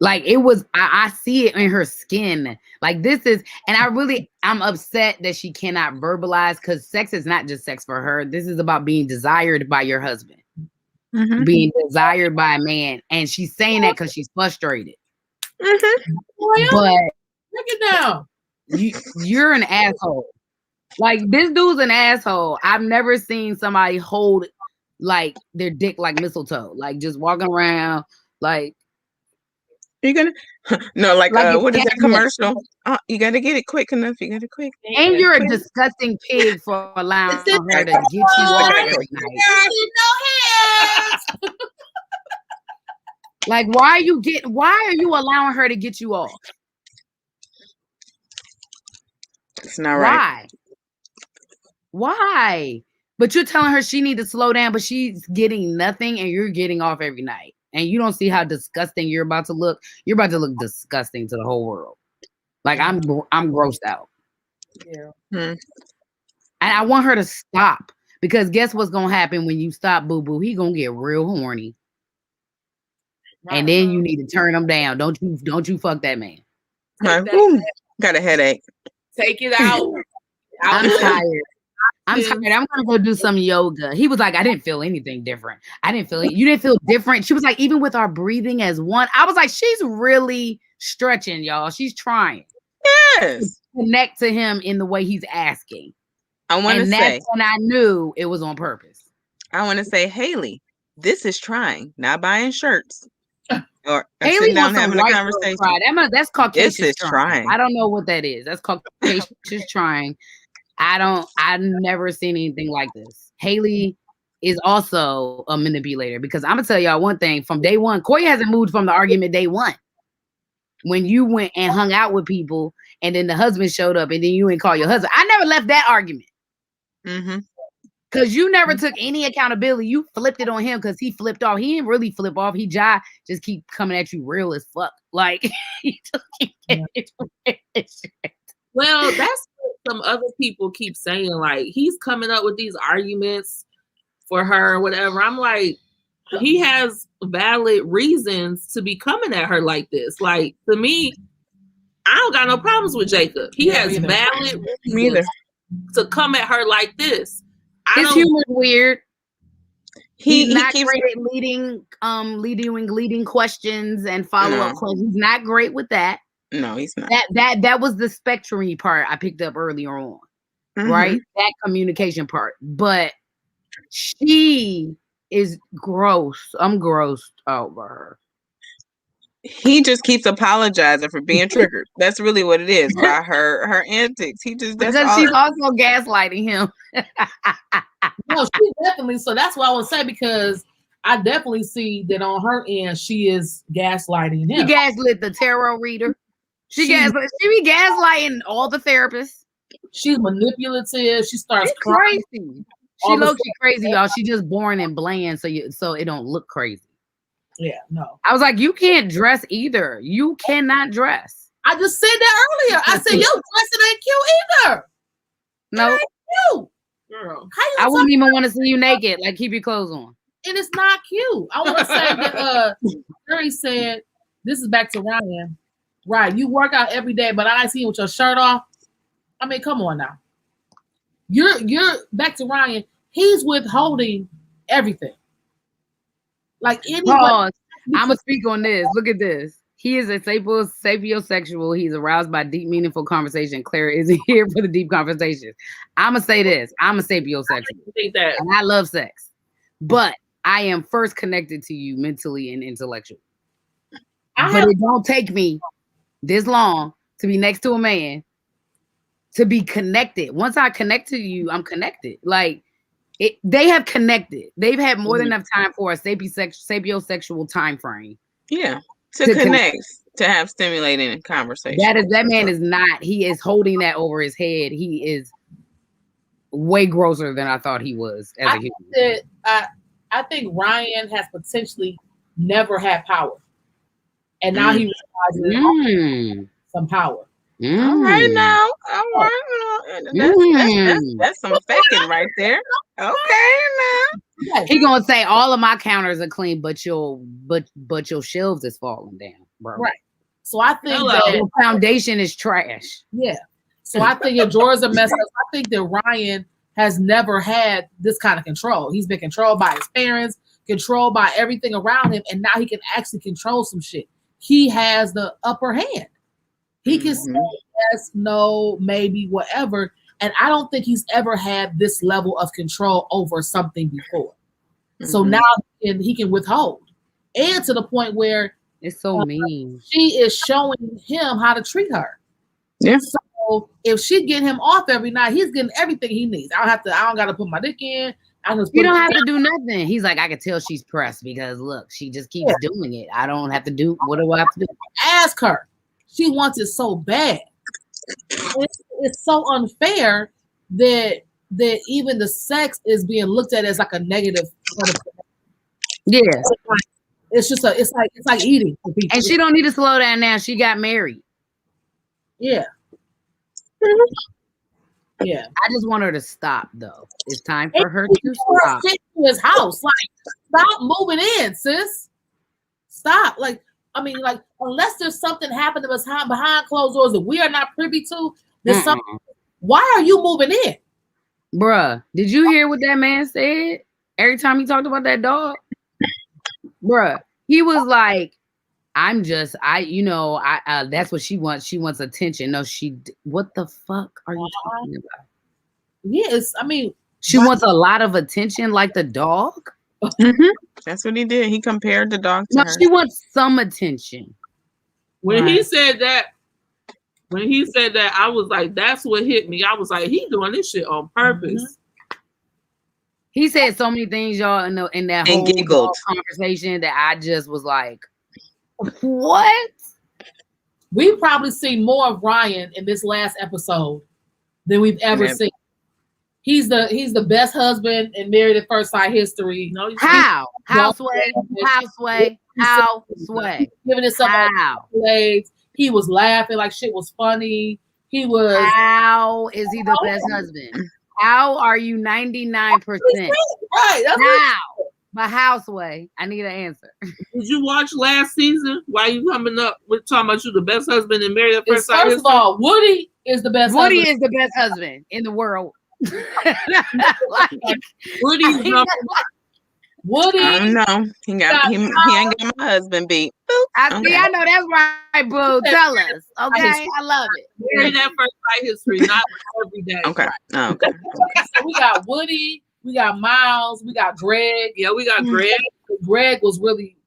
Like it was, I see it in her skin. Like this is, and I'm upset that she cannot verbalize, because sex is not just sex for her. This is about being desired by your husband, being desired by a man. And she's saying that because she's frustrated. But look it down. You're an asshole. Like this dude's an asshole. I've never seen somebody hold like their dick like mistletoe, like just walking around like. You're gonna no, like what is that casual. commercial? You gotta get it quick enough. You got it quick. And you're a disgusting pig for allowing her to get you off every night. Like, why are you allowing her to get you off? It's not right. Why? But you're telling her she needs to slow down, but she's getting nothing and you're getting off every night. And you don't see how disgusting you're about to look. You're about to look disgusting to the whole world. Like I'm grossed out. Yeah. And I want her to stop, because guess what's gonna happen when you stop, boo boo? He gonna get real horny. Right. And then you need to turn him down. Don't you fuck that man. Got a headache. Take it out. I'm tired. I'm gonna go do some yoga. He was like, I didn't feel anything different. I didn't feel it. You didn't feel different. She was like, even with our breathing as one. I was like, she's really stretching, y'all. She's trying. Yes. To connect to him in the way he's asking. I want to say. That's when I knew it was on purpose. I want to say, Haley, this is trying, not buying shirts. Or Haley sitting down having a conversation. That's Caucasian. This is trying. I don't know what that is. That's Caucasian trying. I've never seen anything like this. Haley is also a manipulator, because I'm gonna tell y'all one thing from day one. Corey hasn't moved from the argument day one. When you went and hung out with people and then the husband showed up and then you didn't call your husband. I never left that argument. Because you never took any accountability. You flipped it on him because he flipped off. He didn't really flip off. He just keep coming at you real as fuck. Like, he just keep well, that's what some other people keep saying. Like, he's coming up with these arguments for her or whatever. I'm like, he has valid reasons to be coming at her like this. Like, to me, I don't got no problems with Jacob. He has valid reasons to come at her like this. His humor is weird. He's not keeps great at leading questions and follow-up questions. He's not great with that. No, he's not. That was the spectrum part I picked up earlier on. Right? That communication part. But she is gross. I'm grossed over her. He just keeps apologizing for being triggered. That's really what it is by her antics. He just because she's also gaslighting him. No, she definitely. So that's what I would say, because I definitely see that on her end she is gaslighting him. She gaslit the tarot reader. She be gaslighting all the therapists. She's manipulative. She starts crazy. She looks crazy, y'all. She just boring and bland, so it don't look crazy. Yeah, no. I was like, you can't dress either. You cannot dress. I just said that earlier. I said, your dressing ain't cute either. No. It ain't cute. Girl. I wouldn't even want to see you naked. Like, keep your clothes on. And it's not cute. I want to say that Jerry said, this is back to Ryan. Right, you work out every day, but I see you with your shirt off. I mean, come on now. You're back to Ryan. He's withholding everything. Like anybody. I'm gonna speak on this. Look at this. He is a sapiosexual. He's aroused by deep, meaningful conversation. Claire isn't here for the deep conversations. I'm gonna say this. I'm a sapiosexual. And I love sex, but I am first connected to you mentally and intellectually. But it don't take me this long to be next to a man to be connected. Once I connect to you, I'm connected. Like, they have connected. They've had more than enough time for a sapiosexual time frame. Yeah, to connect, to have stimulating conversation. That man is not. He is holding that over his head. He is way grosser than I thought he was as a human. I think Ryan has potentially never had power, and now he realizes. some power. All right now. All right. That's some faking right there. Okay now. He gonna say all of my counters are clean, but your shelves is falling down, bro. Right. So I think Hello. that Your foundation is trash. yeah. So I think your drawers are messed up. I think that Ryan has never had this kind of control. He's been controlled by his parents, controlled by everything around him, and now he can actually control some shit. He has the upper hand. He can say yes, no, maybe, whatever. And I don't think he's ever had this level of control over something before. So now he can withhold. And to the point where It's so mean. she is showing him how to treat her. Yeah. So if she get him off every night, he's getting everything he needs. I don't gotta put my dick in. You don't have to do nothing. He's like, I can tell she's pressed because look, she just keeps doing it. I don't have to do what do I have to do? Ask her. She wants it so bad. It's so unfair that even the sex is being looked at as like a negative. Yeah. It's just it's like eating for people. And she don't need to slow down now. She got married. Yeah. Yeah. I just want her to stop though. It's time for her to stop. To his house. Like, stop moving in, sis. Stop. Like, I mean, like, unless there's something happened to us behind closed doors that we are not privy to, there's something. Why are you moving in? Bruh, did you hear what that man said? Every time he talked about that dog, bruh, he was like, that's what she wants. She wants attention. No, what the fuck are you talking about? Yes, I mean, she wants a lot of attention like the dog. That's what he did. He compared the dog to her. She wants some attention. When he said that, I was like, that's what hit me. I was like, he doing this shit on purpose. He said so many things, y'all, in that whole conversation that I just was like, what? We probably see more of Ryan in this last episode than we've ever seen. He's the best husband in Married at First Sight history. No, Houseway. Giving it some legs. He was laughing like shit was funny. He was. How is he the best husband? How are you 99%? Right. That's how? My Houseway. I need an answer. Did you watch last season? Why you coming up with talking about you the best husband in Married at First Sight? First of all, Woody is the best. Woody is the best husband in the world. Woody. No, he ain't got my husband beat. I know that's right, boo. Tell us, okay? I love it. Married at First Sight history, not every day. Okay. Oh, okay. So we got Woody, we got Miles, we got Greg. Yeah, we got Greg. Greg was really,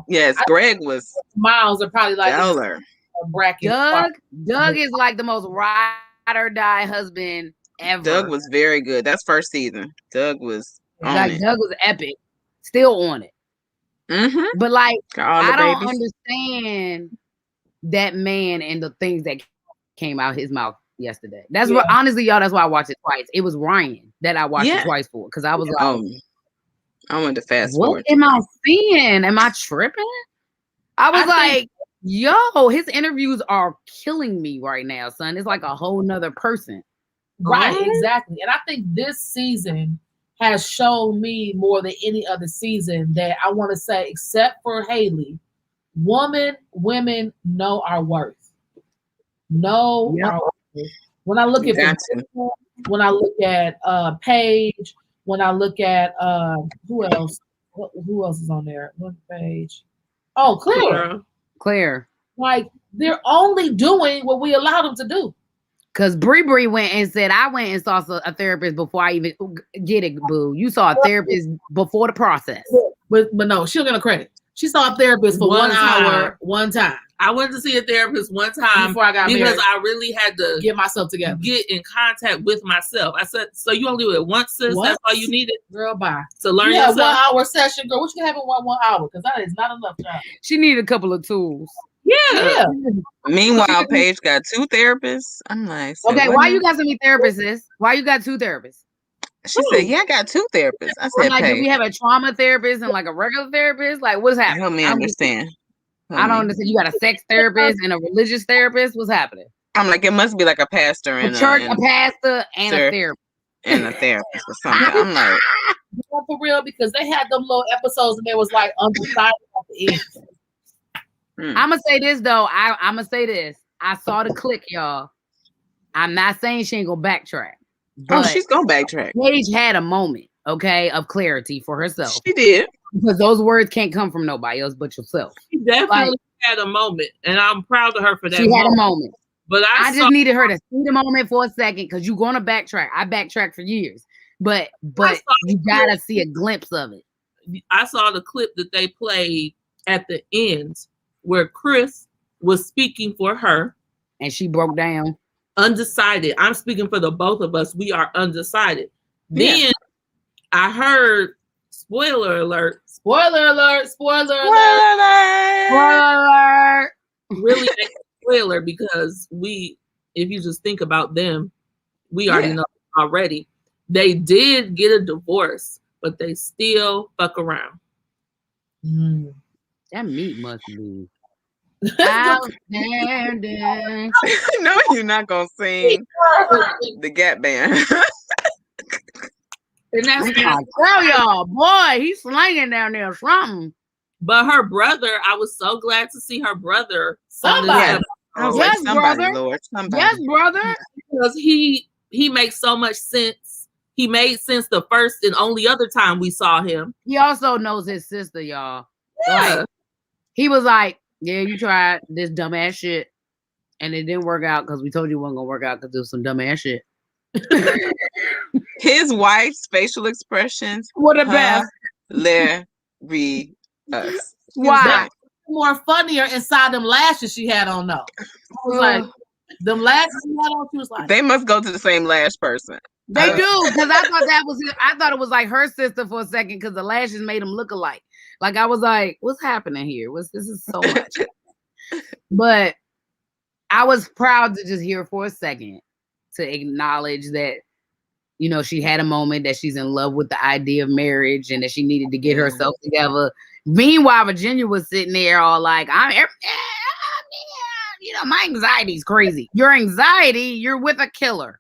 Yes, Greg was. Miles are probably like stellar. Bracket. Doug is like the most ride or die husband ever. Doug was very good. That's first season. Doug was Doug was epic. Still on it. But like, I don't understand that man and the things that came out his mouth yesterday. That's what, honestly, y'all, that's why I watched it twice. It was Ryan that I watched it twice for, because I was like, I wanted to fast What forward. am I seeing? Am I tripping? I was like, yo, his interviews are killing me right now, son. It's like a whole nother person. Right, exactly. And I think this season has shown me more than any other season that I want to say, except for Haley, women know our worth. Know our worth. When I look at when I look at Paige, when I look at who else is on there? What page? Oh, Claire. Like, they're only doing what we allow them to do. Because Bree went and said, I went and saw a therapist before I even get it, boo. You saw a therapist before the process. But no, she'll get a credit. She saw a therapist for 1 hour, one time. I went to see a therapist one time before I got married, because I really had to get myself together, get in contact with myself. I said, so you only do it once, sis? That's all you needed? Girl, bye. To learn yourself? 1 hour session, girl. What you can have in 1 hour? Because that is not enough time. She needed a couple of tools. Yeah. Meanwhile, Paige got 2 therapists. I'm like, okay, why you got so many therapists, sis? Why you got 2 therapists? She said, yeah, I got 2 therapists. I said, like, do we have a trauma therapist and like a regular therapist? Like, what's happening? Help me understand. I don't understand. You got a sex therapist and a religious therapist. What's happening? I'm like, it must be like a pastor A and church, and a pastor, and Sir. a therapist. and a therapist or something. I'm like, For real, because they had them little episodes and they was like undecided at the end. I'm gonna say this though. I'm gonna say this. I saw the click, y'all. I'm not saying she ain't gonna backtrack. But she's gonna backtrack. Paige had a moment, okay, of clarity for herself. She did. Because those words can't come from nobody else but yourself. She definitely had a moment, and I'm proud of her for that. She had a moment. But I just needed her to see the moment for a second because you're gonna backtrack. I backtracked for years, but you gotta see a glimpse of it. I saw the clip that they played at the end where Chris was speaking for her, and she broke down. Undecided. I'm speaking for the both of us. We are undecided. Yeah. Then I heard spoiler alert. Spoiler alert. Spoiler alert. Spoiler alert. Really a spoiler because if you just think about them, we already know already. They did get a divorce, but they still fuck around. That meat must be outstanding. No, you're not gonna sing the Gap Band. And that's tell y'all, boy, he's slanging down there something. But her brother, I was so glad to see her brother. Somebody. Yes, brother. Lord, somebody. Yes, brother. Because he makes so much sense. He made sense the first and only other time we saw him. He also knows his sister, y'all. Yeah. Like, he was like, yeah, you tried this dumbass shit and it didn't work out because we told you it wasn't gonna work out because it was some dumbass shit. His wife's facial expressions were the best. Hilarious. Why? More funnier inside them lashes she had on though. I was like, them lashes she had on, she was like, they must go to the same lash person. They do, because I thought it was like her sister for a second because the lashes made them look alike. Like I was like, what's happening here? This is so much. But I was proud to just hear for a second to acknowledge that, you know, she had a moment that she's in love with the idea of marriage and that she needed to get herself together. Meanwhile, Virginia was sitting there all like, you know, my anxiety is crazy. Your anxiety, you're with a killer.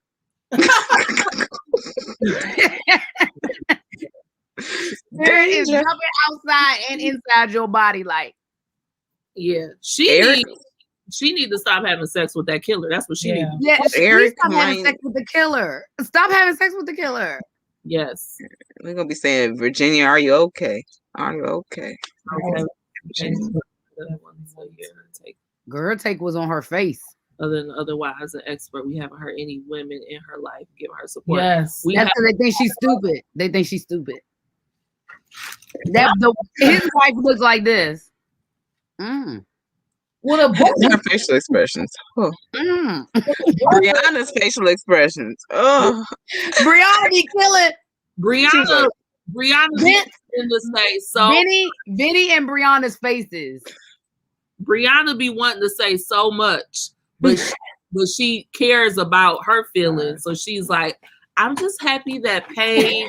There is jumping outside and inside your body, like, yeah. She need to stop having sex with that killer. That's what she needs. Yeah, stop having sex with the killer. Stop having sex with the killer. Yes. We're gonna be saying, Virginia, are you okay? Are you okay? Girl, her take was on her face. Otherwise, an expert. We haven't heard any women in her life giving her support. Yes. That's because they think she's stupid. They think she's stupid. His wife looks like this. What her facial expressions. Oh. Brianna's facial expressions. Oh, Brianna be killing. Brianna in the say so. Vinny and Brianna's faces. Brianna be wanting to say so much, but she cares about her feelings. So she's like, I'm just happy that Paige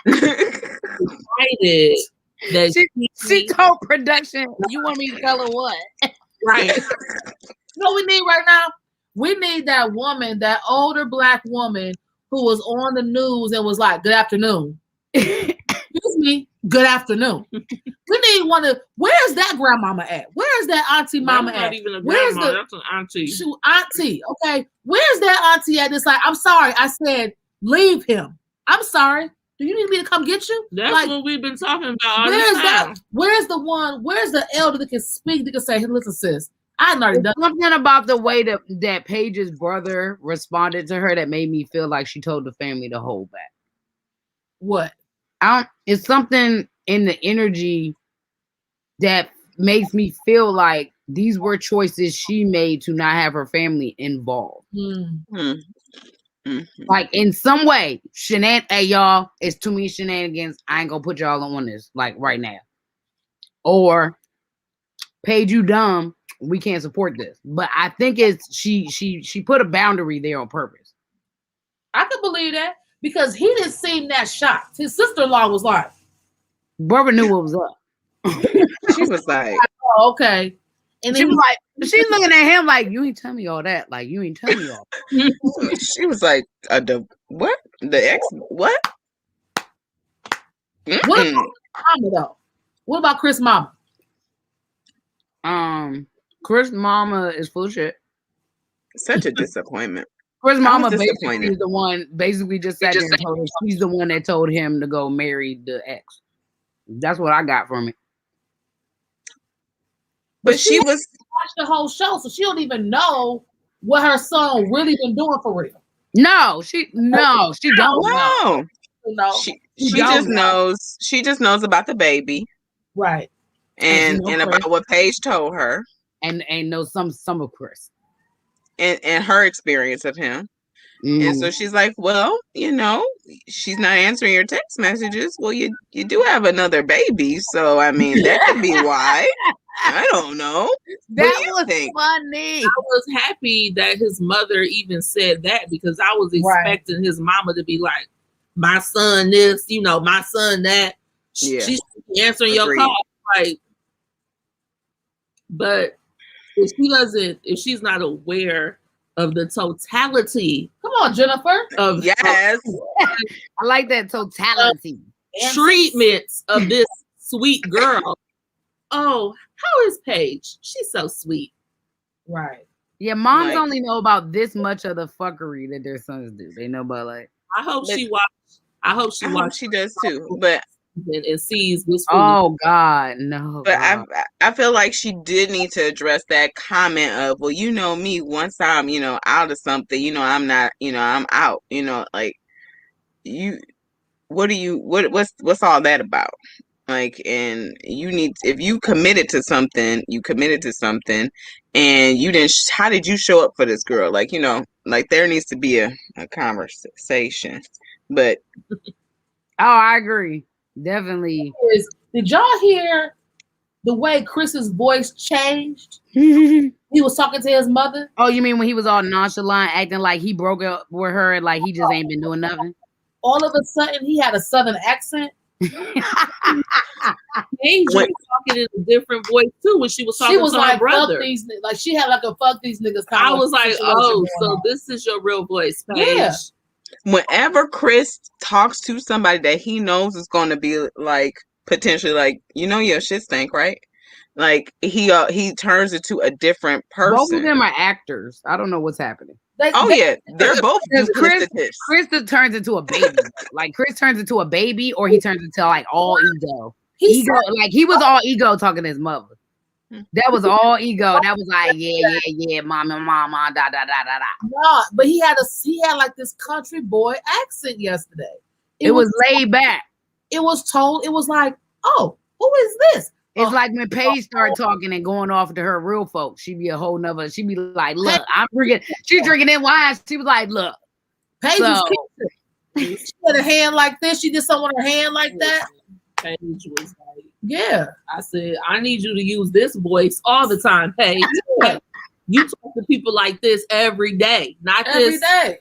decided that she told production, you want me to tell her what? Right. You know what we need right now? We need that woman, that older Black woman who was on the news and was like, good afternoon. Excuse me, good afternoon. We need one of, where's that grandmama at? Where's that auntie mama that's at? Not even a where's grandma, that's an auntie. Auntie, okay. Where's that auntie at? It's like, I'm sorry, I said, leave him. I'm sorry. Do you need me to come get you? That's like, what we've been talking about all where's the time. that? Where's the one? Where's the elder that can speak? That can say, hey, listen, sis, I already done something about the way that Paige's brother responded to her that made me feel like she told the family to hold back. What? It's something in the energy that makes me feel like these were choices she made to not have her family involved. Like in some way, hey y'all, it's too many shenanigans. I ain't gonna put y'all on this like right now. Or Paige, you dumb. We can't support this. But I think it's she put a boundary there on purpose. I could believe that because he didn't seem that shocked. His sister-in-law was like, brother knew what was up. She was like, oh, okay. And she was like, she's looking at him like, you ain't tell me all that. Like, you ain't tell me all that. She was like, what? The ex? What? What about Mama though? What about Chris Mama? Chris Mama is full shit. Such a disappointment. Chris Mama disappointed. basically is the one, basically just sat there and told her she's the one that told him to go marry the ex. That's what I got from it. But she was watched the whole show, so she don't even know what her son really been doing for real. No, she don't know. No. She just knows. She just knows about the baby, right? And about what Paige told her, and know some of Chris, and her experience of him. And so she's like, well, you know, she's not answering your text messages. Well, you do have another baby, so I mean that could be why. I don't know. That was funny. I was happy that his mother even said that, because I was expecting his mama to be like, my son this, you know, my son that. Yeah. She's answering your call. Like, but if she's not aware of the totality, come on, Jennifer, of yes, I like that totality treatments of this sweet girl. Oh, how is Paige? She's so sweet. Right. Yeah, moms only know about this much of the fuckery that their sons do. They know about like. I hope she watched. I hope she does too. But and sees this. Oh God, no. But I feel like she did need to address that comment of, well, you know me, once I'm, you know, out of something, you know, I'm not, you know, I'm out, you know, like what's all that about? Like, and you need, if you committed to something, and you didn't, how did you show up for this girl? Like, you know, like there needs to be a conversation. But I agree. Definitely. Did y'all hear the way Chris's voice changed? He was talking to his mother. Oh, you mean when he was all nonchalant, acting like he broke up with her and like he just ain't been doing nothing? All of a sudden, he had a southern accent. Angel was talking in a different voice too when she was talking to like, her brother. Fuck these, like she had like a fuck these niggas. I was like, oh, so this is your real voice, Paige. Yeah. Whenever Chris talks to somebody that he knows is going to be like potentially like, you know, your shit stank, right? Like he turns into a different person. Both of them are actors. I don't know what's happening. They're both Chris turns into a baby. Like Chris turns into a baby, or he turns into like all ego. Like he was all ego talking to his mother. That was all ego. That was like, yeah, mama, da da da da da. No, but he had like this country boy accent yesterday. It was laid back. It was told. It was like, oh, who is this? It's like when Paige started talking and going off to her real folks, she'd be a whole nother. She'd be like, look, I'm drinking. She's drinking that wine. She was like, look. Paige was kissing. She had a hand like this. She did something with her hand like that. Paige was like, yeah. I said, I need you to use this voice all the time, Paige. Yeah. You talk to people like this every day, not every this. day.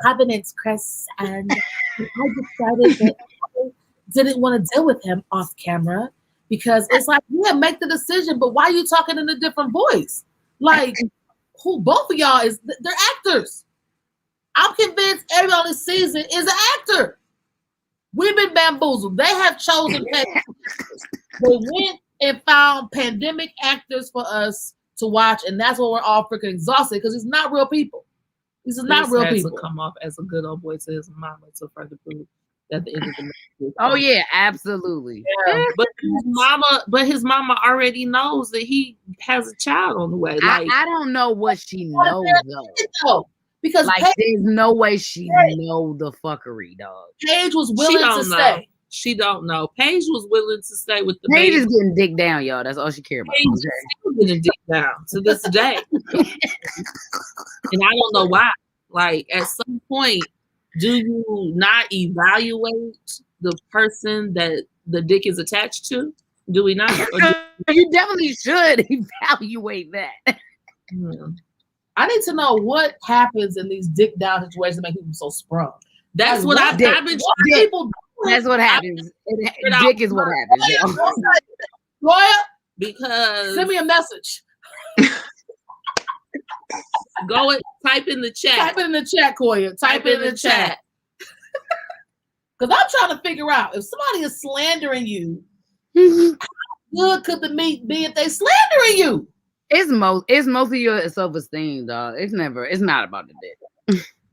Covenants, Chris, and I decided that I didn't want to deal with him off camera because it's like, yeah, make the decision, but why are you talking in a different voice? Like, who both of y'all they're actors. I'm convinced everyone on this season is an actor. We've been bamboozled. They have chosen they went and found pandemic actors for us to watch, and that's what we're all freaking exhausted because it's not real people. These are not real people. To come off as a good old boy to his mama to further prove at the end of the night. Oh yeah, absolutely. Yeah, but his mama already knows that he has a child on the way. Like, I don't know what she knows though. Because like Paige, there's no way she know the fuckery, dog. Paige was willing to stay. She don't know. Paige was willing to stay with the Paige baby. is getting dick down, y'all. That's all she cares about. Paige is still getting dick down to this day. And I don't know why. Like, at some point, do you not evaluate the person that the dick is attached to? Do we not? You definitely should evaluate that. Yeah. I need to know what happens in these dick down situations that make people so sprung. That's what I've been. People That's what happens. Dick is what happens, yo. Roya, Because send me a message. go and type in the chat. Type it in the chat, Koya. Type it in the chat. Because I'm trying to figure out if somebody is slandering you, how good could the meat be if they slandering you? It's mostly your self-esteem, dog. It's not about the dick.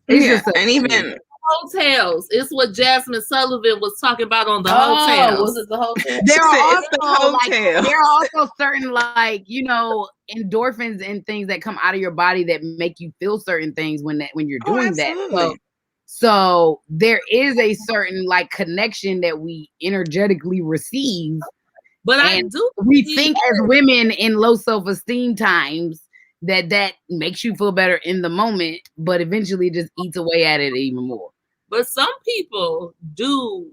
It's Yeah, just and even Hotels. It's what Jasmine Sullivan was talking about on the hotels. Was it the hotel? there are it's the also like hotel. there are also certain like endorphins and things that come out of your body that make you feel certain things when you're doing that. Absolutely. So there is a certain like connection that we energetically receive. But I And do. we think as women in low self-esteem times that makes you feel better in the moment, but eventually just eats away at it even more. But some people do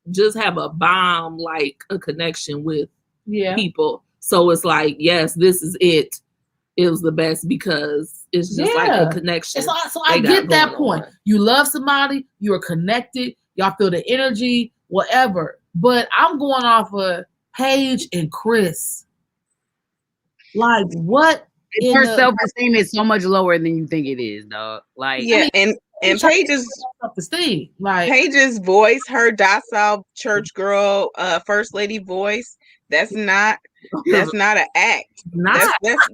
just have a bomb, like a connection with people. So it's like, yes, this is it. It was the best because it's just like a connection. So I get that point. You love somebody, you are connected, y'all feel the energy, whatever. But I'm going off of Paige and Chris. Like, what? Her self-esteem is so much lower than you think it is, dog. Like, yeah, and Paige's self-esteem, like Paige's voice, her docile church girl, first lady voice. That's not an act.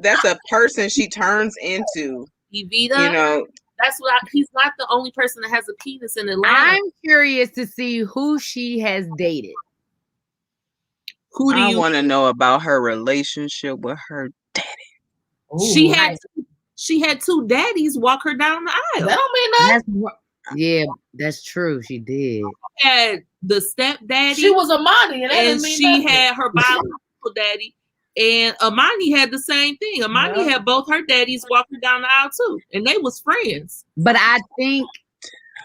That's a person she turns into. Evita, that's what he's not the only person that has a penis in Atlanta. I'm curious to see who she has dated. Who do you want to know about her relationship with her daddy? Ooh, she had two daddies walk her down the aisle. That don't mean nothing. Yeah, that's true. She did. She had the stepdaddy. She was Amani, and she had her biological daddy. And Amani had the same thing. Amani had both her daddies walk her down the aisle too, and they was friends. But I think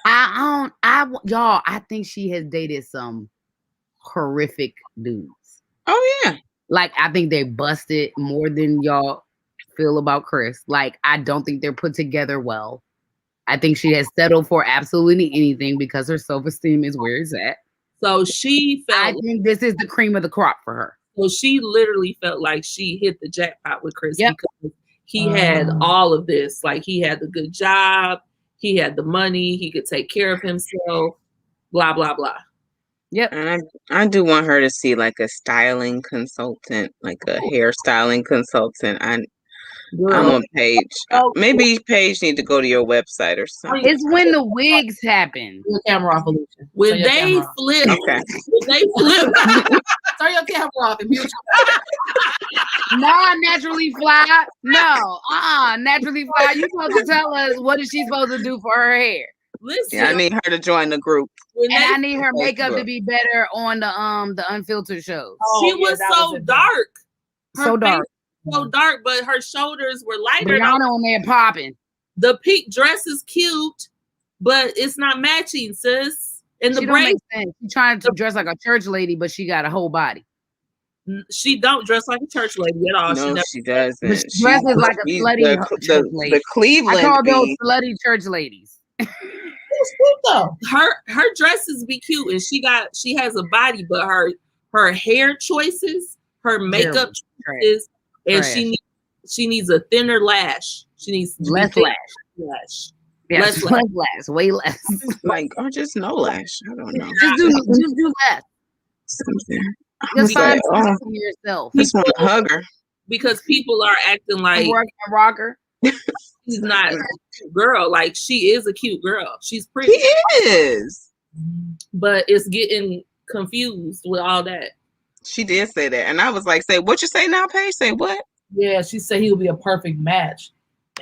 I think she has dated some horrific dudes. Oh yeah, like I think they busted more than y'all feel about Chris. Like I don't think they're put together well. I think she has settled for absolutely anything because her self-esteem is where it's at. So she felt. I think this is the cream of the crop for her. So she literally felt like she hit the jackpot with Chris because he had all of this. Like he had the good job, he had the money, he could take care of himself, blah, blah, blah. Yep. And I do want her to see like a styling consultant, like a hairstyling consultant. I want Paige. Maybe Paige need to go to your website or something. It's when the wigs happen. Your camera off, Alicia. When they flip. Okay. When they flip. Turn your camera off and mute. Nah, naturally fly. No, naturally fly. You supposed to tell us what is she supposed to do for her hair. Listen, I need her to join the group. And I need her makeup to be better on the unfiltered shows. She was so dark. So dark. So dark, but her shoulders were lighter. Brianna on there popping. The pink dress is cute, but it's not matching, sis. And the braids. She's trying to dress like a church lady, but she got a whole body. She don't dress like a church lady at all. No, she doesn't. But she dresses like a slutty church lady. The Cleveland. I call those slutty church ladies. It's cute though. Her dresses be cute, and she has a body, but her hair choices, her makeup choices, and she needs a thinner lash. She needs less lash. Yeah, less lash, way less. Like or just no lash. I don't know. Just do less. Just find something yourself. Just want to hug her because people are acting like rocker. She's not a cute girl. Like she is a cute girl. She's pretty. She is. But it's getting confused with all that. She did say that. And I was like, say what you say now, Paige? Say what? Yeah, she said he would be a perfect match.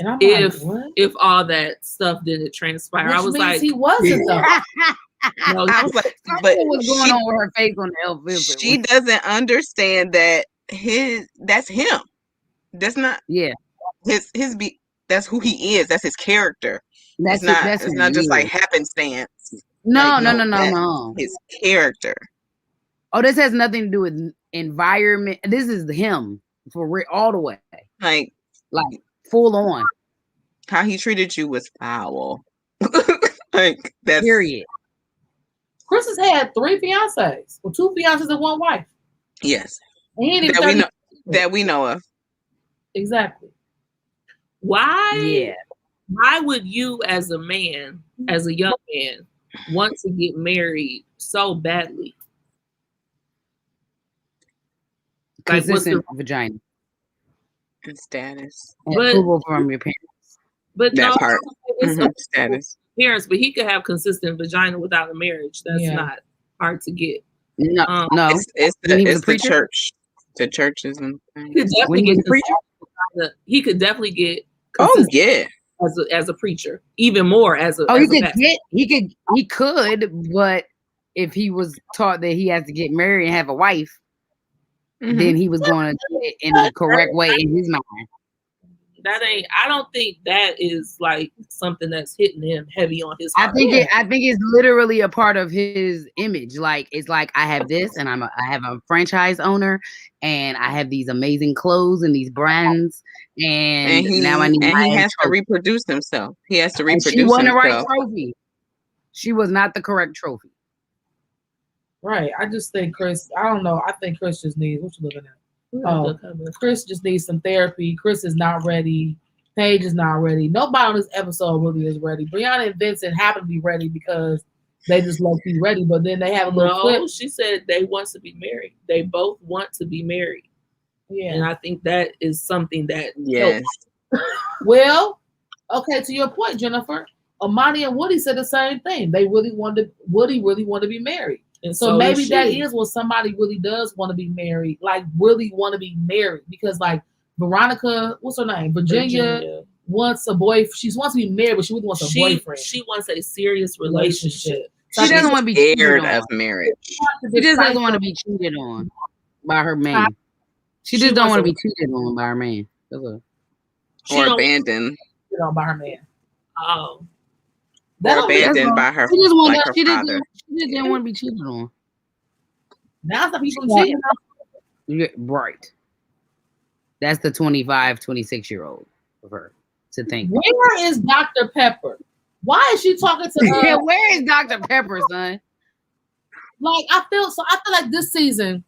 And I'm like, what? If all that stuff didn't transpire, I was like, he wasn't though. No, I was like, but what's going on with her face on the L-film? She doesn't understand that that's him. That's not his that's who he is. That's his character. It's not just like happenstance. No. His character. Oh, this has nothing to do with environment. This is him for all the way. Like full on. How he treated you was foul. Like that's period. Chris has had 3 fiancés, or 2 fiancés and 1 wife. Yes. And he ain't even That we 30. know that we know of. Exactly. Why? Yeah. Why would you, as a man, as a young man, want to get married so badly? Like, what's Consistent the vagina. And status. And But- approval from your parents. but That no, part. it's Mhm, status. parents, but he could have consistent vagina without a marriage. That's Yeah. not hard to get. No, no. It's When he was a the preacher? church. The churches and He things. could When definitely he was get a preacher? consistent- he could definitely get Oh consistent yeah. as a preacher, even more as a Oh, as he a could pastor. get, he could, but if he was taught that he has to get married and have a wife, Mhm. then he was going to do it in the correct way in his mind. That ain't. I don't think that is like something that's hitting him heavy on his I heart. think it's literally a part of his image. Like it's like I have this, and I have a franchise owner, and I have these amazing clothes and these brands, and now I need and my he own has to trophy. reproduce himself. He has to And reproduce she wasn't the right himself. trophy. She was not the correct trophy. Right. I just think Chris, I don't know. I think Chris just needs, what you looking at? Oh, Chris just needs some therapy. Chris is not ready. Paige is not ready. Nobody on this episode really is ready. Brianna and Vincent happen to be ready because they just low key ready, but then they have a little No, clip. she said they want to be married. They both want to be married. Yeah. And I think that is something that Yes. Well, okay, to your point, Jennifer, Amani and Woody said the same thing. Woody really wanted to be married. And So maybe does that she. is what somebody really does want to be married, like really want to be married. Because like Veronica, what's her name? Virginia wants a boy. She wants to be married, but she really wants a boyfriend. She wants a serious relationship. She doesn't want to be cheated Scared on. of marriage. She just doesn't want to be cheated on by her man. She just don't want to be cheated on by her man. That's all. She Or don't- abandoned. You know, by her man. Oh, That Or don't make- abandoned by her, She just like her she just father. didn't want to be cheated on. Now some people Yeah. cheating. Yeah, right. That's the 25, 26-year-old of her to think. Where is Dr. Pepper? Why is she talking to Yeah, where is Dr. Pepper, son? Like I feel like this season,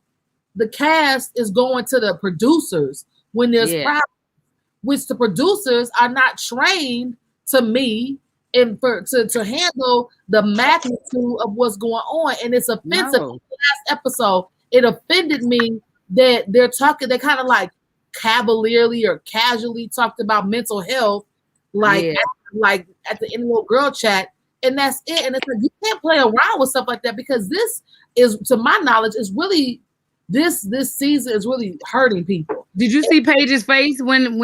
the cast is going to the producers when there's problems, which the producers are not trained to me and to handle the magnitude of what's going on, and it's offensive. No. Last episode, it offended me that they kind of like cavalierly or casually talked about mental health, like at the end of the girl chat. And that's it. And it's like you can't play around with stuff like that because this is, to my knowledge, is really this season is really hurting people. Did you see Paige's face when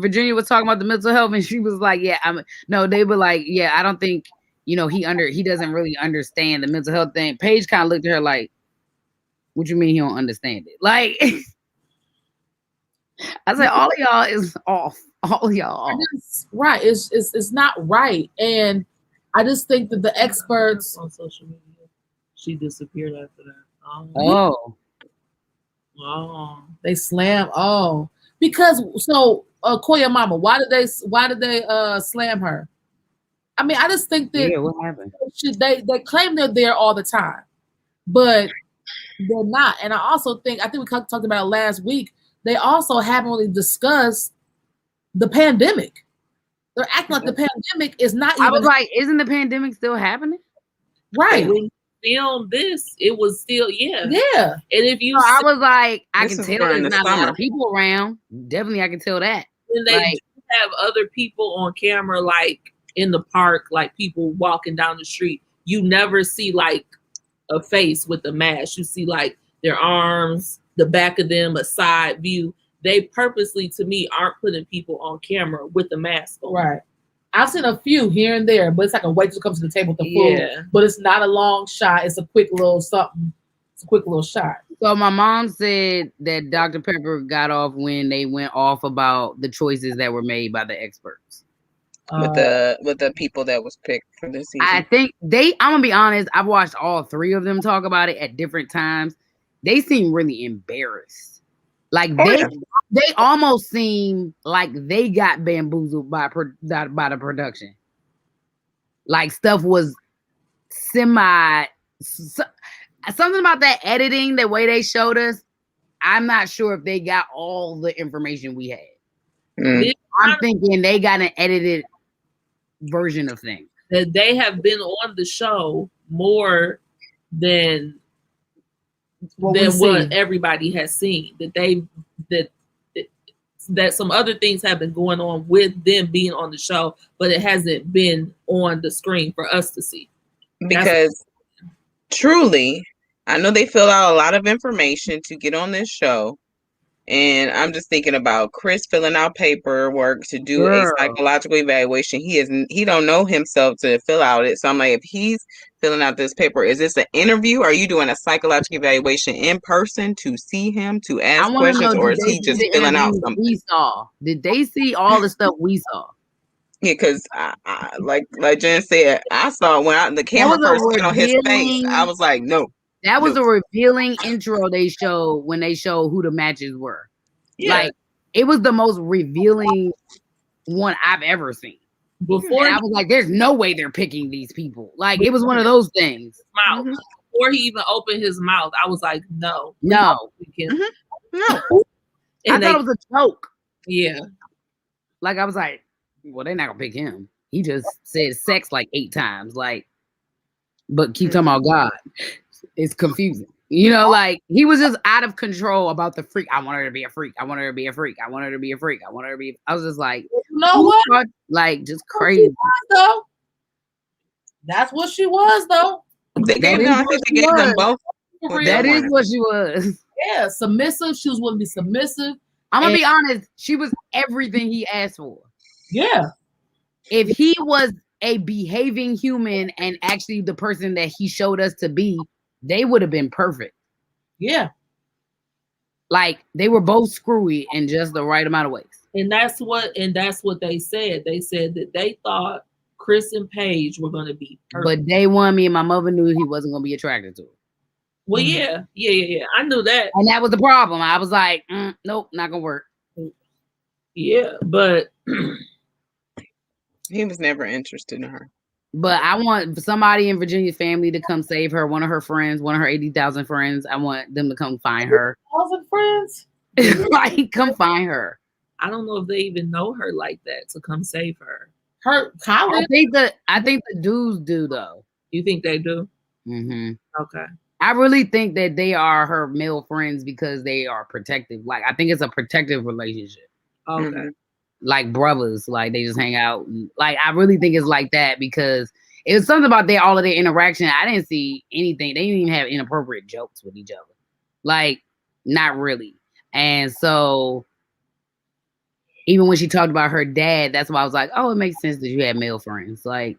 Virginia was talking about the mental health and she was like, they were like, yeah, I don't think he doesn't really understand the mental health thing. Paige kind of looked at her like, what you mean he don't understand it? Like I said, all of y'all is off. All of y'all off. Right. It's not right. And I just think that the experts on social media. She disappeared after that. Oh. They slam. Oh, because Koya Mama, why did they slam her? I mean, I just think that what happened? They claim they're there all the time, but they're not. And I think we talked about it last week. They also haven't really discussed the pandemic. They're acting like the pandemic is not even. I was like, isn't the pandemic still happening? Right. When we filmed this, it was still, yeah. Yeah. And if you I was like, I This can is tell during there's the not a lot summer. of people around. Definitely, I can tell that. when they Like- do have other people on camera, like in the park, like people walking down the street, you never see like a face with a mask. You see like their arms, the back of them, a side view. They purposely, to me, aren't putting people on camera with the mask on. Right. I've seen a few here and there, but it's like a waitress comes to the table with the food. Yeah. But it's not a long shot. It's a quick little something. It's a quick little shot. So my mom said that Dr. Pepper got off when they went off about the choices that were made by the experts. With the people that was picked for this season. I think I'm gonna be honest, I've watched all three of them talk about it at different times. They seem really embarrassed. Like they almost seem like they got bamboozled by the production. Like stuff was something about that editing, the way they showed us. I'm not sure if they got all the information we had. I'm thinking they got an edited version of things. That they have been on the show more than what everybody has seen. That some other things have been going on with them being on the show, but it hasn't been on the screen for us to see. Because truly, I know they fill out a lot of information to get on this show. And I'm just thinking about Chris filling out paperwork to do a psychological evaluation. He don't know himself to fill out it. So I'm like, if he's filling out this paper, is this an interview? Are you doing a psychological evaluation in person to see him, to ask questions, or is he just filling out something? We saw. Did they see all the stuff we saw? Yeah, because I like Jen said, I saw when the camera first went on his face, I was like, no. That was a revealing intro they showed when they showed who the matches were. Yeah. Like, it was the most revealing one I've ever seen. Before I was like, there's no way they're picking these people. Like, it was one of those things. Before he even opened his mouth, I was like, no. No. No. I thought it was a joke. Yeah. Like, I was like, well, they're not going to pick him. He just said sex like 8 times. Like, but keep talking about God. It's confusing. You know, like, he was just out of control about the freak. I want her to be a freak. I want her to be a freak. I want her to be a freak. I want her to be. I was just like, you know what? Like, just crazy. Though. That's what she was, though. They gave them both. That is what she was. Yeah, submissive. She was willing to be submissive. I'm going to be honest. She was everything he asked for. Yeah. If he was a behaving human and actually the person that he showed us to be, they would have been perfect. Yeah. Like, they were both screwy in just the right amount of ways. And that's what they said. They said that they thought Chris and Paige were going to be perfect. But day one, me and my mother knew he wasn't going to be attracted to her. Well, yeah. I knew that. And that was the problem. I was like, nope, not going to work. Yeah, but he was never interested in her. But I want somebody in Virginia's family to come save her. One of her friends, one of her 80,000 friends. I want them to come find her. 80,000 friends? Like, come find her. I don't know if they even know her like that to come save her. I think the dudes do, though. You think they do? Mm-hmm. Okay. I really think that they are her male friends because they are protective. Like, I think it's a protective relationship. Okay. Mm-hmm. Like brothers, like they just hang out. Like, I really think it's like that because it was something about all of their interaction. I didn't see anything. They didn't even have inappropriate jokes with each other. Like, not really. And so even when she talked about her dad, that's why I was like, oh, it makes sense that you had male friends. Like,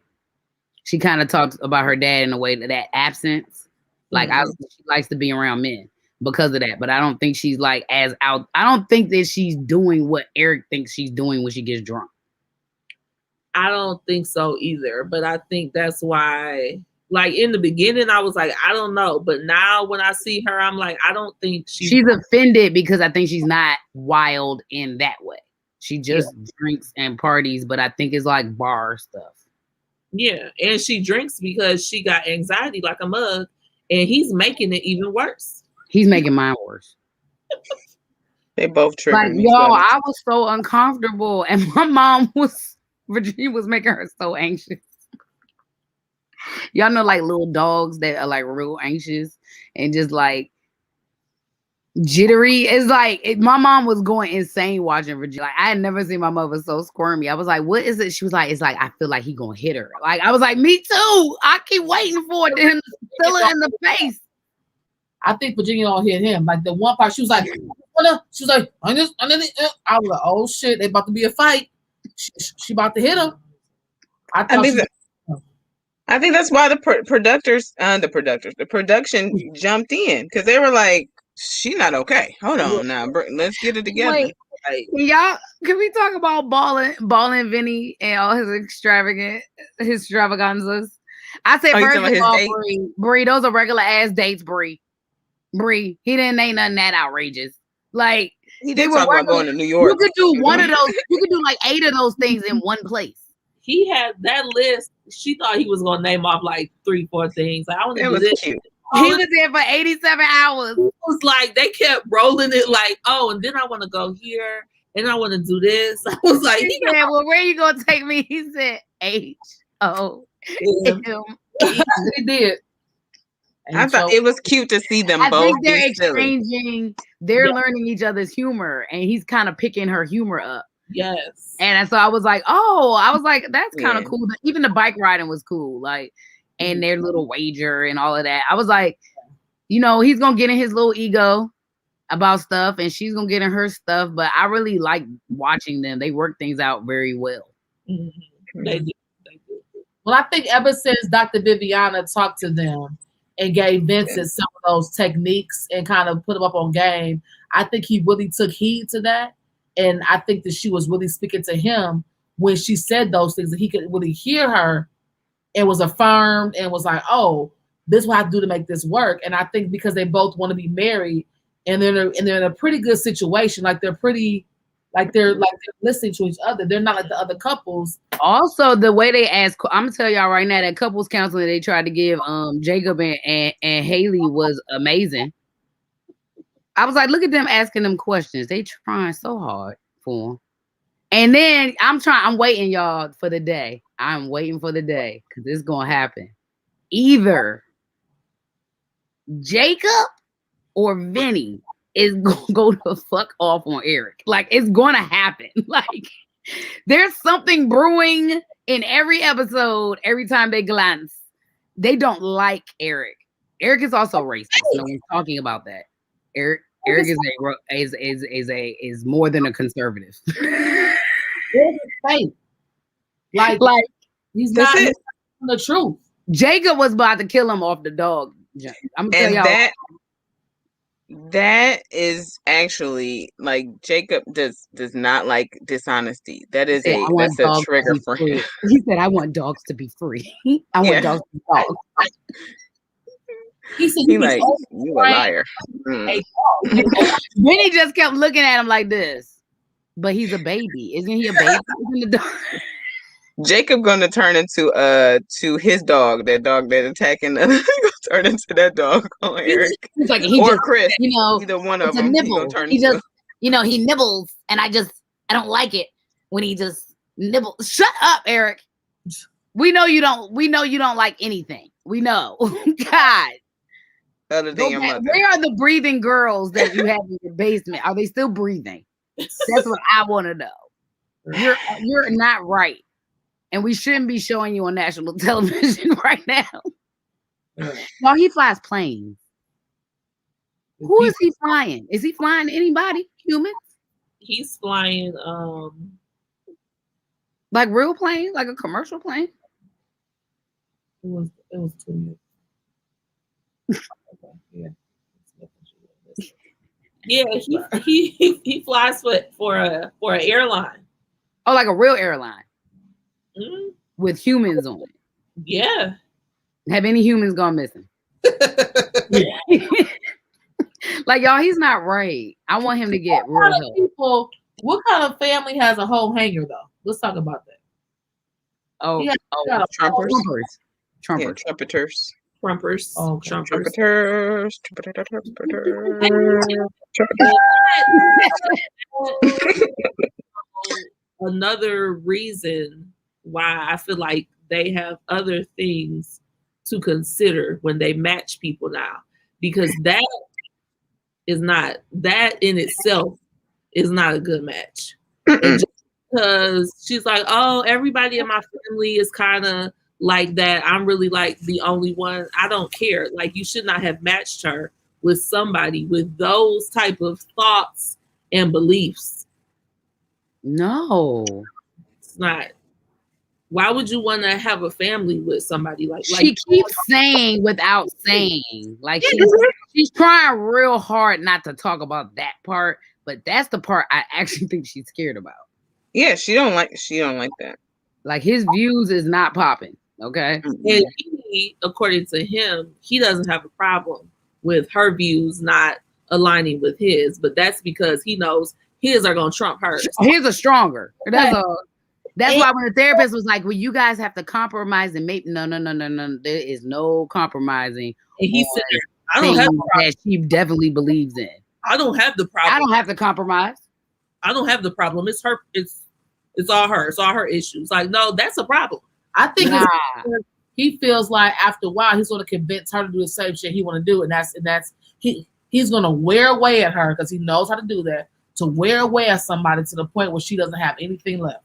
she kind of talked about her dad in a way that absence. Like, she likes to be around men because of that. But I don't think she's like as out. I don't think that she's doing what Eric thinks she's doing when she gets drunk. I don't think so either. But I think that's why, like, in the beginning, I was like, I don't know. But now when I see her, I'm like, I don't think she's offended because I think she's not wild in that way. She just drinks and parties, but I think it's like bar stuff. Yeah. And she drinks because she got anxiety like a mug. And he's making it even worse. He's making mine worse. They both triggered me. Y'all, I was so uncomfortable. And my Virginia was making her so anxious. Y'all know, like, little dogs that are like real anxious and just like jittery. It's like my mom was going insane watching Virginia. Like, I had never seen my mother so squirmy. I was like, what is it? She was like, it's like, I feel like he gonna hit her. Like, I was like, me too. I keep waiting for it to fill it in the face. I think Virginia don't hit him. Like, the one part, she was like, I was like, oh shit, they about to be a fight. She about to hit him. I think that's why the production jumped in because they were like, she not okay. Hold on now. Let's get it together. Wait, y'all, can we talk about Ballin' Vinny and all his extravaganzas? I said, first of all, Bree, those are regular ass dates, Bree, he didn't ain't nothing that outrageous. Like, he did talk about going to New York. You could do one of those. You could do like 8 of those things in one place. He had that list she thought he was gonna name off like 3-4 things. Like I want to That do was this. cute. He was there for 87 hours. It was like they kept rolling it like, oh, and then I want to go here and I want to do this. I was like, He said, well, where you gonna take me? He said HOM. He did. I thought it was cute to see them I both think they're be silly. exchanging, they're learning each other's humor, and he's kind of picking her humor up. yes. And so I was like, that's kind of cool. Even the bike riding was cool, like, and their little wager and all of that. I was like, he's gonna get in his little ego about stuff, and she's gonna get in her stuff. But I really like watching them. They work things out very well. Mm-hmm. They do. Well, I think ever since Dr. Viviana talked to them and gave Vincent some of those techniques and kind of put him up on game, I think he really took heed to that. And I think that she was really speaking to him when she said those things, that he could really hear her and was affirmed and was like, oh, this is what I have to do to make this work. And I think because they both want to be married and they're in a pretty good situation, like they're listening to each other. They're not like the other couples. Also, the way they ask, I'm gonna tell y'all right now that couples counseling they tried to give Jacob and Haley was amazing. I was like, look at them asking them questions. They trying so hard for them. And then I'm waiting, y'all, for the day. I'm waiting for the day because it's gonna happen. Either Jacob or Vinny is gonna go the fuck off on Eric. Like, it's gonna happen. Like, there's something brewing in every episode. Every time they glance, they don't like Eric. Eric is also racist. No one's talking about that. Eric is more than a conservative. Like he's not the truth. Jacob was about to kill him off the dog. I'm gonna tell y'all. That is actually like Jacob does not like dishonesty. That's a trigger for him. He said, "I want dogs to be free. I want dogs to be dogs." He said, "You a liar." Vinny just kept looking at him like this, but he's a baby, isn't he? A baby? Jacob gonna turn into to his dog, that dog that attacking the turn into that dog on Eric. He's like Chris, either one of them. He nibbles, and I don't like it when he just nibbles. Shut up, Eric. We know you don't like anything. We know. God. Other than your mother. Where are the breathing girls that you have in your basement? Are they still breathing? That's what I want to know. You're not right. And we shouldn't be showing you on national television right now. No, he flies planes. Who is he flying? Is he flying anybody? Humans? He's flying like real plane? Like a commercial plane? It was 2 years. Yeah, he flies for an airline. Oh, like a real airline. Mm-hmm. With humans on it. Yeah. Have any humans gone missing? Like, y'all, he's not right. I want him to get real help. What kind of family has a whole hangar though? Let's talk about that. Trumpers. Trumpers. Yeah, trumpeters. Trumpers. Oh, Trumpeters. Another reason why I feel like they have other things to consider when they match people now, because that in itself is not a good match. And just because she's like, oh, everybody in my family is kind of like that, I'm really like the only one. I don't care. Like, you should not have matched her with somebody with those type of thoughts and beliefs. No, it's not. Why would you want to have a family with somebody like she keeps saying without saying? Like, she's trying real hard not to talk about that part, but that's the part I actually think she's scared about. Yeah, she don't like that. Like, his views is not popping. Okay. And he, according to him, he doesn't have a problem with her views not aligning with his, but that's because he knows his are gonna trump hers. His are stronger. That's why when the therapist was like, well, you guys have to compromise and make no. There is no compromising. And he said, I don't things have the problem. that she definitely believes in. I don't have the problem. I don't have to compromise. I don't have the problem. It's her. It's all her. It's all her issues. Like, no, that's a problem. I think he feels like after a while he's going to convince her to do the same shit he want to do, and that's he's going to wear away at her because he knows how to do that, to wear away at somebody to the point where she doesn't have anything left.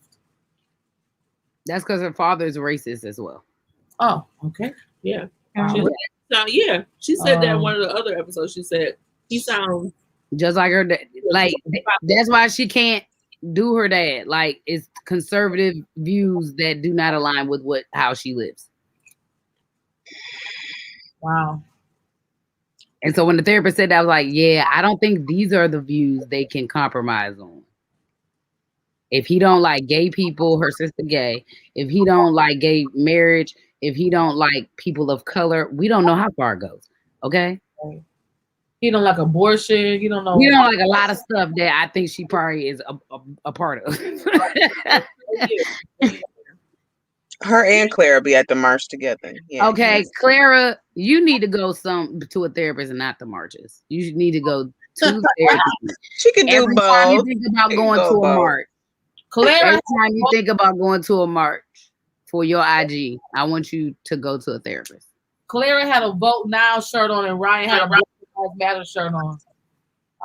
That's because her father is racist as well. Oh, okay. Yeah. She said that in one of the other episodes. She said he sounds just like her dad. Like, that's why she can't do her dad. Like, it's conservative views that do not align with how she lives. Wow. And so when the therapist said that, I was like, yeah, I don't think these are the views they can compromise on. If he don't like gay people, her sister gay. If he don't like gay marriage, if he don't like people of color, we don't know how far it goes. Okay? He don't like abortion. You don't know. You know, like a lot of stuff that I think she probably is a part of. Her and Clara be at the march together. Yeah. Okay, Clara, you need to go to a therapist and not the marches. You need to go to therapy. She could do Every both. time you think about going to a march. Clara, every time you think about going to a march for your IG, I want you to go to a therapist. Clara had a Vote Now shirt on and Ryan had a Black Lives Matter shirt on.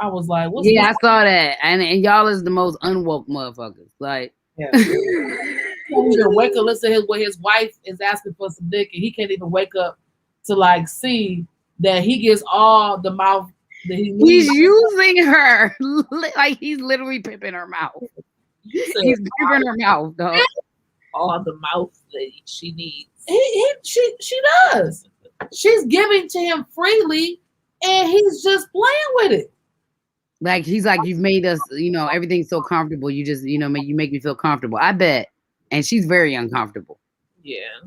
I was like, what's yeah, this? I saw that. And y'all is the most unwoke motherfuckers. Like, yeah. He can't even wake up, listen to what his wife is asking for some dick, and he can't even wake up to like see that he gets all the mouth that he needs. He's using her like he's literally pimping her mouth. He's pimping her mouth, though. All the mouth that she needs. She does. She's giving to him freely, and he's just playing with it. Like, he's like, you've made us, everything's so comfortable. You just, you make me feel comfortable. I bet. And she's very uncomfortable. Yeah.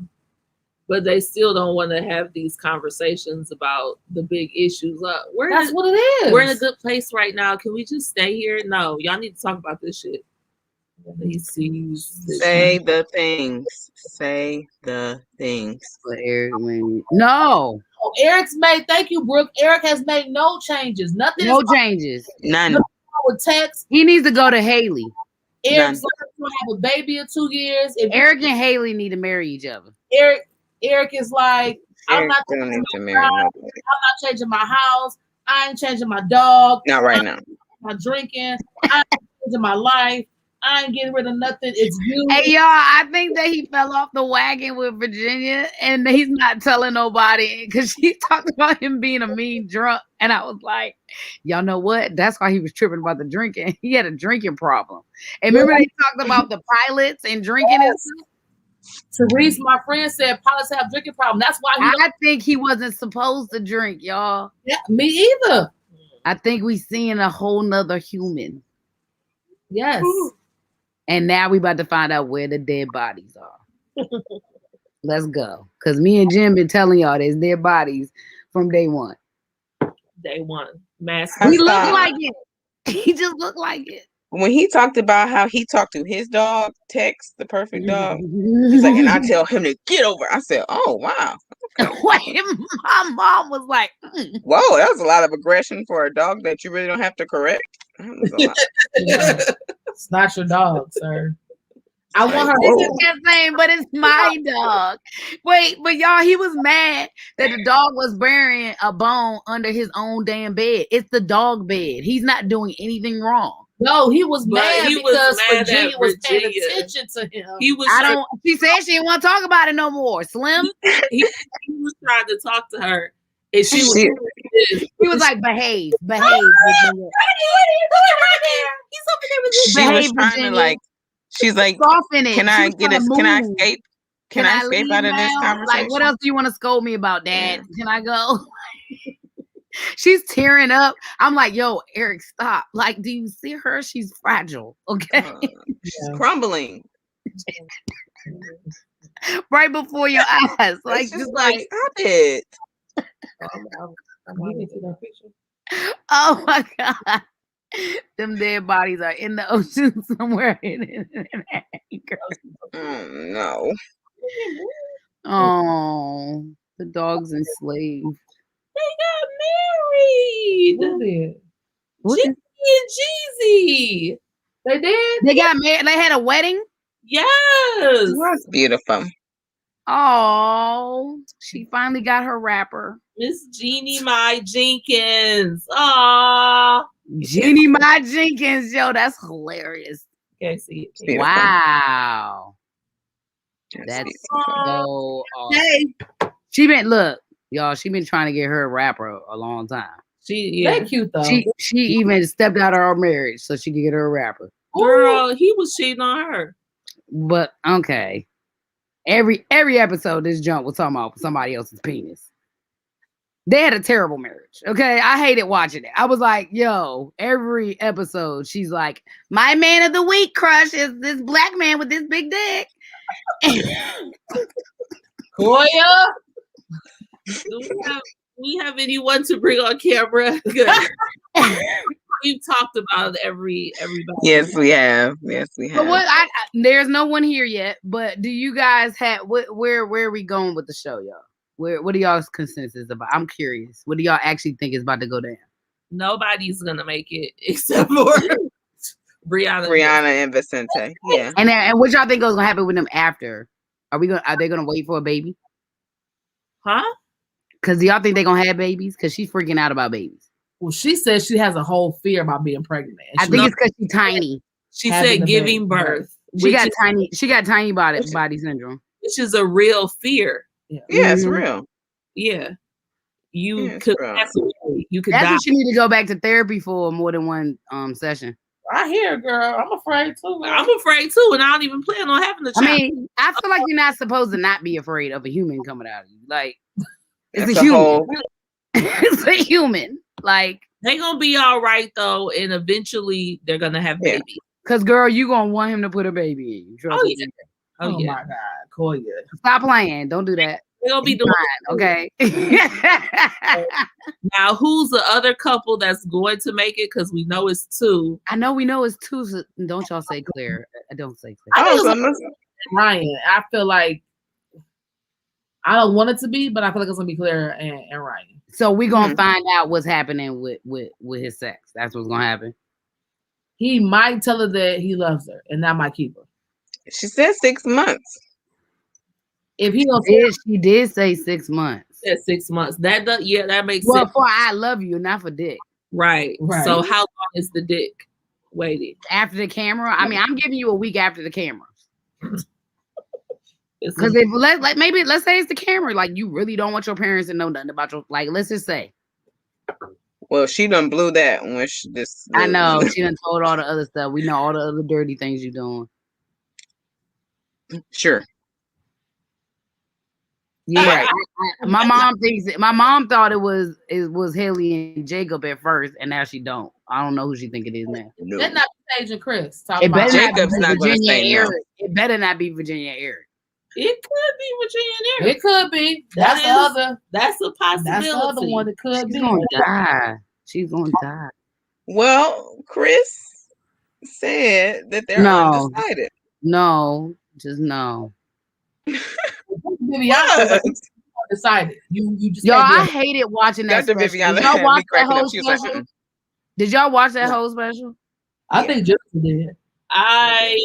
But they still don't want to have these conversations about the big issues. That's what it is. We're in a good place right now. Can we just stay here? No, y'all need to talk about this shit. Say the things. Say the things. But Eric, no. Oh, Eric's made. Thank you, Brooke. Eric has made no changes. Nothing. No changes. None. With text. He needs to go to Haley. Eric's going to have a baby in 2 years. Eric and Haley need to marry each other. Eric is like, I'm not need to marry nobody. I'm not changing my house. I ain't changing my dog. Not right now. I'm drinking. I ain't changing my life. I ain't getting rid of nothing. It's you. Hey, y'all, I think that he fell off the wagon with Virginia, and he's not telling nobody because she talked about him being a mean drunk. And I was like, y'all know what? That's why he was tripping about the drinking. He had a drinking problem. And remember they talked about the pilots and drinking and stuff? Therese, my friend, said pilots have drinking problem. That's why I think he wasn't supposed to drink, y'all. Yeah, me either. I think we seeing a whole nother human. Yes. And now we about to find out where the dead bodies are. Let's go. Because me and Jim been telling y'all there's dead bodies from day one. Day one. Mass. He looked like it. He just looked like it. When he talked about how he talked to his dog, Tex, the perfect dog, he's like, and I tell him to get over. I said, oh, wow. Wait, my mom was like, whoa, that was a lot of aggression for a dog that you really don't have to correct. It's not your dog, sir. I want her. This is insane, but it's my dog. Wait, but y'all, he was mad that the dog was burying a bone under his own damn bed. It's the dog bed. He's not doing anything wrong. No, he was mad because Virginia was paying Virginia. attention to him. He was. She said she didn't want to talk about it no more. Slim. He was trying to talk to her, and she was. He was like, behave, behave. What are you doing right there? He's over there with this. She was trying to like. She's like, can I get this? Can I escape? Can I escape out of this conversation? Like, what else do you want to scold me about, Dad? Yeah. Can I go? She's tearing up. I'm like, yo, Eric, stop. Like, do you see her? She's fragile. Okay. She's crumbling. Right before your eyes. Like, just like, stop it. Oh my God. Them dead bodies are in the ocean somewhere. Oh no. Oh, the dog's enslaved. They got married. Who did? What Jeezy and Jeezy. They did? They got married. They had a wedding. Yes. That's beautiful. Oh, she finally got her rapper. Miss Jeannie Mai Jenkins. Aww. Jeannie Mai Jenkins, yo, that's hilarious. Can't see it. Beautiful. Wow. That's beautiful. so awesome. She been y'all, she been trying to get her a rapper a long time. They cute though. She even stepped out of her marriage so she could get her a rapper. Girl, he was cheating on her. But okay. Every episode this junk was talking about somebody else's penis. They had a terrible marriage. Okay. I hated watching it. I was like, yo, every episode, she's like, my man of the week crush is this black man with this big dick. Koya? Do we have anyone to bring on camera? We've talked about everybody. Yes, we have. Yes, we have. But what there's no one here yet, but do you guys have where are we going with the show, y'all? What are y'all's consensus about? I'm curious. What do y'all actually think is about to go down? Nobody's gonna make it except for Brianna and Vicente. Yeah. And what y'all think is gonna happen with them after? Are they gonna wait for a baby? Huh? Because do y'all think they're gonna have babies? Because she's freaking out about babies. Well, she says she has a whole fear about being pregnant. I think it's because she's tiny. She said giving birth. She got tiny body syndrome. Which is a real fear. Yeah, it's real. Yeah. You could pass away. You could That's die. what you need to go back to therapy for more than one session. I hear, girl. I'm afraid too. Man. I'm afraid too, and I don't even plan on having a child. I mean, I feel like you're not supposed to not be afraid of a human coming out of you. Like, it's That's a human. It's a human. Like, they gonna be all right though, and eventually they're gonna have babies. Cause girl, you gonna want him to put a baby in you. Trust me. Oh my God, Koya. Stop playing. Don't do that. They'll be doing okay. Now, who's the other couple that's going to make it? Because we know it's two. I know we know it's two. So don't y'all say Claire. Don't say Claire. Ryan. I feel like I don't want it to be, but I feel like it's gonna be Claire and Ryan. So we're gonna find out what's happening with his sex. That's what's gonna happen. He might tell her that he loves her, and that might keep her. She said 6 months. If he don't, she did say 6 months. At 6 months. That makes sense. Well, for I love you, not for dick. Right. So how long is the dick waiting? After the camera? I mean, I'm giving you a week after the camera. Because if let's say it's the camera, like you really don't want your parents to know nothing about your, like, let's just say. Well, she done blew that when she just. I know she done told all the other stuff. We know all the other dirty things you're doing. Sure. Yeah, my mom thought it was Haley and Jacob at first, and now she don't. I don't know who she think it is now. No. That's not Sage and Chris. It better Jacob's not be not Virginia gonna say Eric. no. It better not be Virginia Eric. It could be Virginia and Eric. It could be. That's the other. That's a possibility. That's the other one. It could be. She's gonna die. She's gonna die. Well, Chris said that they're undecided. No, just no. Viviana decided. You just y'all. I hated watching that. Dr. Special. Viviana Did y'all watch that whole special? special? Did y'all watch that whole special? I think Justin did. I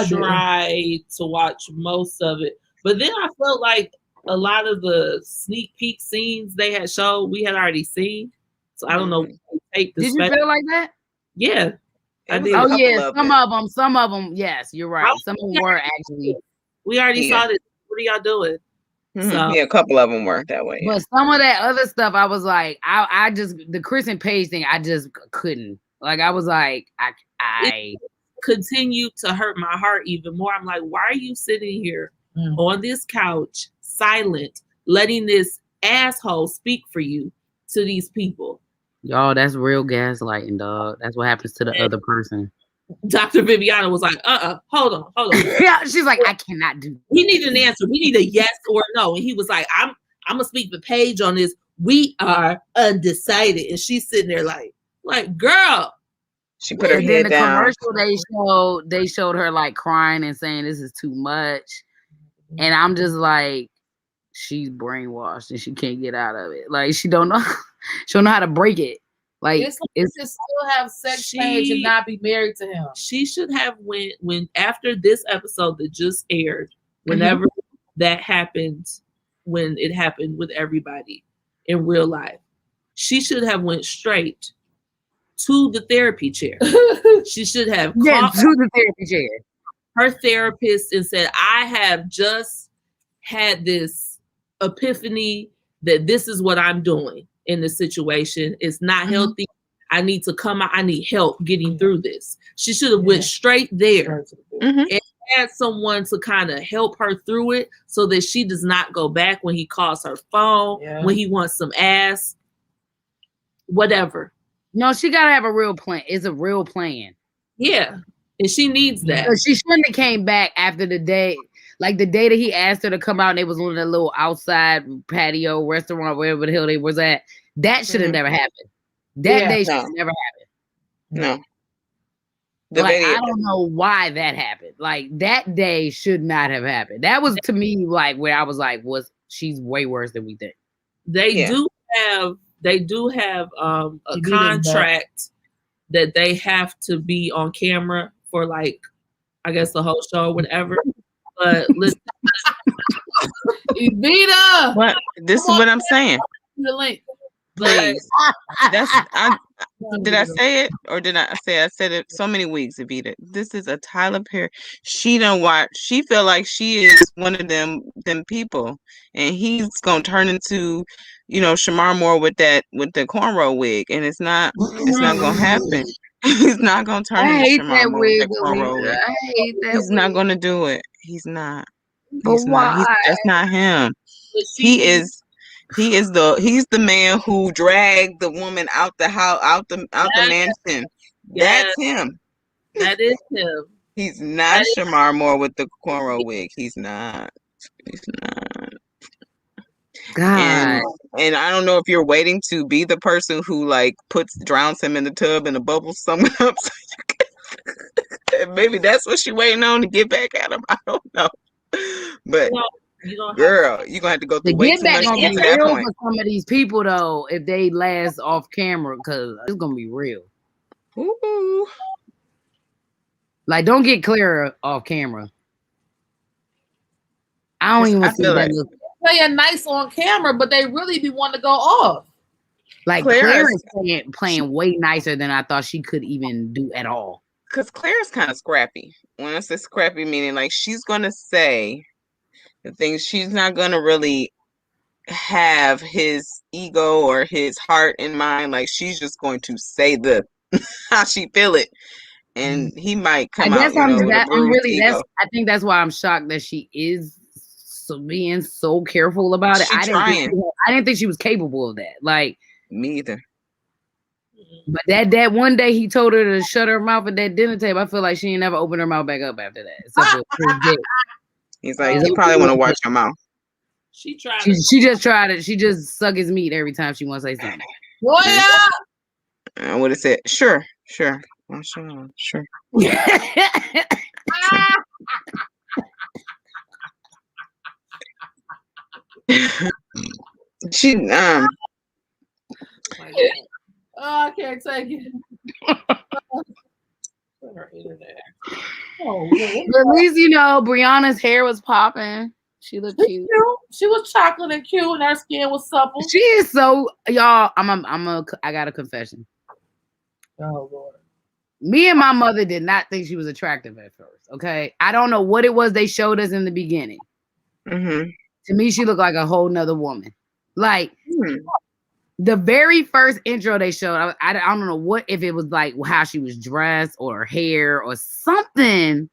tried to watch most of it, but then I felt like a lot of the sneak peek scenes they had showed we had already seen. So I don't know. Did you feel like that? Yeah, I did. Oh yeah, some of them. Yes, you're right. Some of them were actually. We already saw this. What are y'all doing? Mm-hmm. So, yeah, a couple of them were that way. But some of that other stuff, I was like, I just the Chris and Paige thing, I just couldn't. Like, I was like, I continued to hurt my heart even more. I'm like, why are you sitting here on this couch, silent, letting this asshole speak for you to these people? Y'all, that's real gaslighting, dog. That's what happens to the other person. Dr. Viviana was like, hold on. Yeah, she's like, I cannot do that. We need an answer. We need a yes or no. And he was like, I'm gonna speak for Paige on this. We are undecided. And she's sitting there like, girl, She put her And then head the down. commercial they showed her like crying and saying this is too much. And I'm just like, she's brainwashed and she can't get out of it. Like she don't know how to break it. Like It's like to still have sex page and not be married to him. She should have when after this episode that just aired, whenever that happened, when it happened with everybody in real life, she should have went straight to the therapy chair. She should have called to the therapy chair. Her therapist and said, I have just had this epiphany that this is what I'm doing in this situation. It's not healthy. I need to come out. I need help getting through this. She should have went straight there and had someone to kind of help her through it so that she does not go back when he calls her phone, when he wants some ass, whatever. No, she got to have a real plan. It's a real plan. Yeah. And she needs that. So she shouldn't have came back after the day. Like the day that he asked her to come out and they was on that little outside patio restaurant, wherever the hell they was at. That should have never happened. That day should have never happened. No. Like, I don't know why that happened. Like that day should not have happened. That was to me like where I was like, she's way worse than we think. They do have a contract that they have to be on camera for like, I guess the whole show or whatever. But listen, Evita, what? This is what I'm saying. The link. Please. Did I say it or did I say I said it so many weeks, Evita? This is a Tyler Perry. She don't watch. She feel like she is one of them people, and he's gonna turn into, Shamar Moore with the cornrow wig, and it's not gonna happen. He's not gonna turn into Shamar Moore with that cornrow wig. I hate that. He's not gonna do it. He's not. But why? That's not him. He's the man who dragged the woman out the house, out the mansion. That's him. That is him. He's not Shamar Moore with the cornrow wig. He's not. God. And I don't know if you're waiting to be the person who like drowns him in the tub and the bubbles someone up. Maybe that's what she's waiting on to get back at him. I don't know. But girl, you're gonna have to go through way too much to get to that point. For some of these people though, if they last off camera, because it's gonna be real. Ooh. Like, don't get Clara off camera. I don't even see that look. Playing nice on camera, but they really be wanting to go off. Like Claire's playing way nicer than I thought she could even do at all. Because Claire's kind of scrappy. When I say scrappy, meaning like she's gonna say the things, she's not gonna really have his ego or his heart in mind. Like she's just going to say how she feel it, and he might come out. I think that's why I'm shocked that she is being so careful about it. I didn't think she was capable of that. Like me either. But that one day he told her to shut her mouth at that dinner table, I feel like she ain't never opened her mouth back up after that. He's like, you probably want to watch your mouth. She tried. She just tried it. She just suck his meat every time she wants to say something. I would have said, sure. Well, sure. She I can't take it. At least Brianna's hair was popping. She looked cute. She was chocolate and cute, and her skin was supple. She is so, y'all. I got a confession. Oh Lord. Me and my mother did not think she was attractive at first. Okay, I don't know what it was they showed us in the beginning. Mm-hmm. To me, she looked like a whole nother woman. Like the very first intro they showed, I don't know if it was like how she was dressed or her hair or something.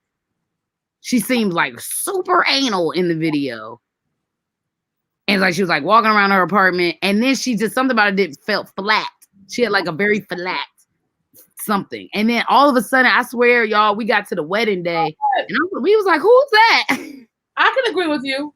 She seemed like super anal in the video. And like she was like walking around her apartment, and then she just something about it felt flat. She had like a very flat something. And then all of a sudden, I swear, y'all, we got to the wedding day, and we was like, who's that? I can agree with you.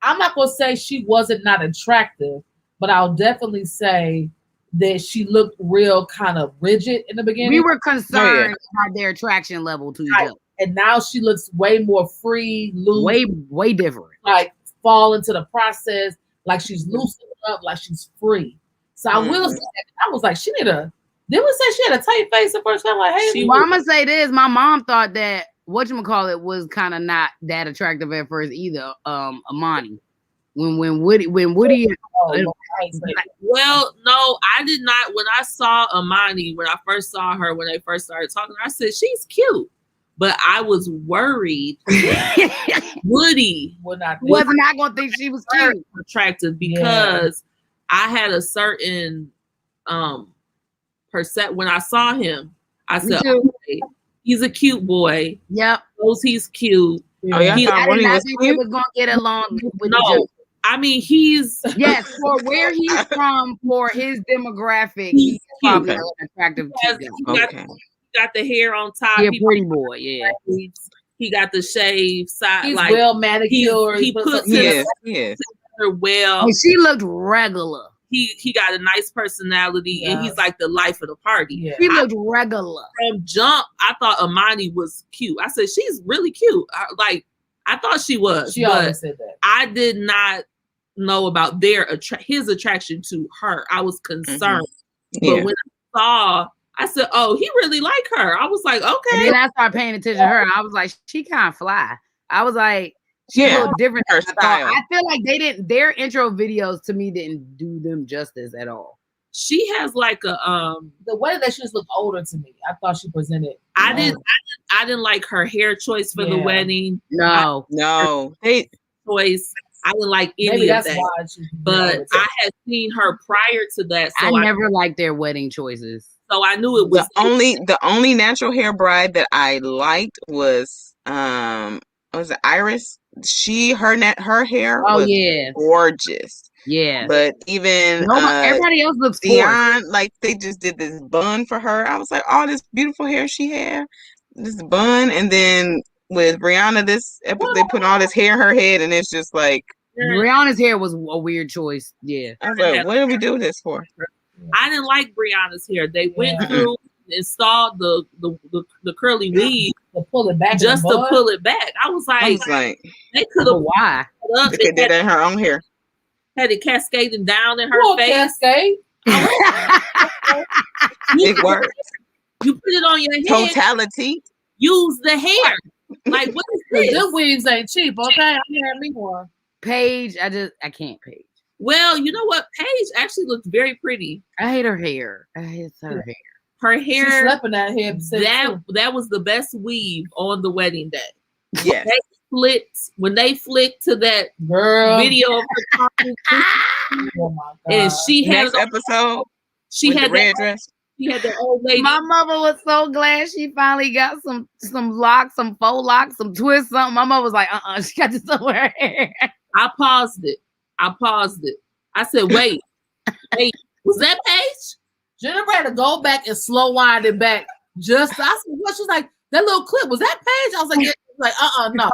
I'm not gonna say she wasn't not attractive, but I'll definitely say that she looked real kind of rigid in the beginning. We were concerned about their attraction level to each other. And now she looks way more free, loose. Way different. Like fall into the process, like she's loosened up, like she's free. So I will say that I was like, she need a. Didn't we say she had a tight face the first time? Like, hey, well, I'm gonna say this. My mom thought that whatchamacallit was kind of not that attractive at first either. Amani. When Woody well, no, I did not. When I saw Amani, when I first saw her, when they first started talking, I said she's cute, but I was worried Woody was not gonna think she was cute, attractive, because I had a certain percent when I saw him. I said, okay, he's a cute boy. Yep, knows he's cute. Oh, yeah, I did not think he was gonna get along with the I mean, he's for where he's from, for his demographic, he's probably an attractive. He got the hair on top. Yeah, pretty boy. Yeah, he got the shave side. He's like well manicured. He puts his well. And she looked regular. He got a nice personality, and he's like the life of the party. Yeah. He looked regular from jump. I thought Amani was cute. I said she's really cute. I thought she was. She always said that. I did not know about his attraction to her. I was concerned, but when I saw, I said, "Oh, he really like her." I was like, "Okay." And then I started paying attention to her. I was like, "She kind of fly." I was like, "She's a little different." Her style. I feel like their intro videos to me didn't do them justice at all. She has like a the way that she just looked older to me. I thought she presented. I didn't like her hair choice for the wedding. No, choice. I didn't like any of that. But I had seen her prior to that, so I never liked their wedding choices. So I knew it was the only natural hair bride that I liked was it Iris? Her hair was gorgeous. Yeah, but even everybody else looks Dion, like they just did this bun for her. I was like, oh, this beautiful hair she had, this bun, and then with Brianna, they put all this hair in her head, and it's just like Brianna's hair was a weird choice. Yeah, I was like, what did we do this for? I didn't like Brianna's hair. They went through, installed the curly weave to pull it back, just to pull it back. I was like they could have why they did that in her own hair. Had it cascading down in her face. Cascade. It worked. You put it on your head. Totality. Use the hair. Like, what is this? Them wigs ain't cheap, okay? I had me one. Paige, I can't Paige. Well, you know what? Paige actually looks very pretty. I hate her hair. I hate her hair. Her hair. She slept in that hair. That was the best weave on the wedding day. Yeah. When they flicked to that video of her talking, oh my God. And she had next episode. She had the red dress. She had the old lady. My mother was so glad she finally got some locks, some faux locks, some twists, something. My mother was like, she got this over her hair. I paused it. I said, wait, was that Paige? Jennifer had to go back and slow wind it back. I said, what? She's like, that little clip, was that Paige? I was like, yeah. Like, no.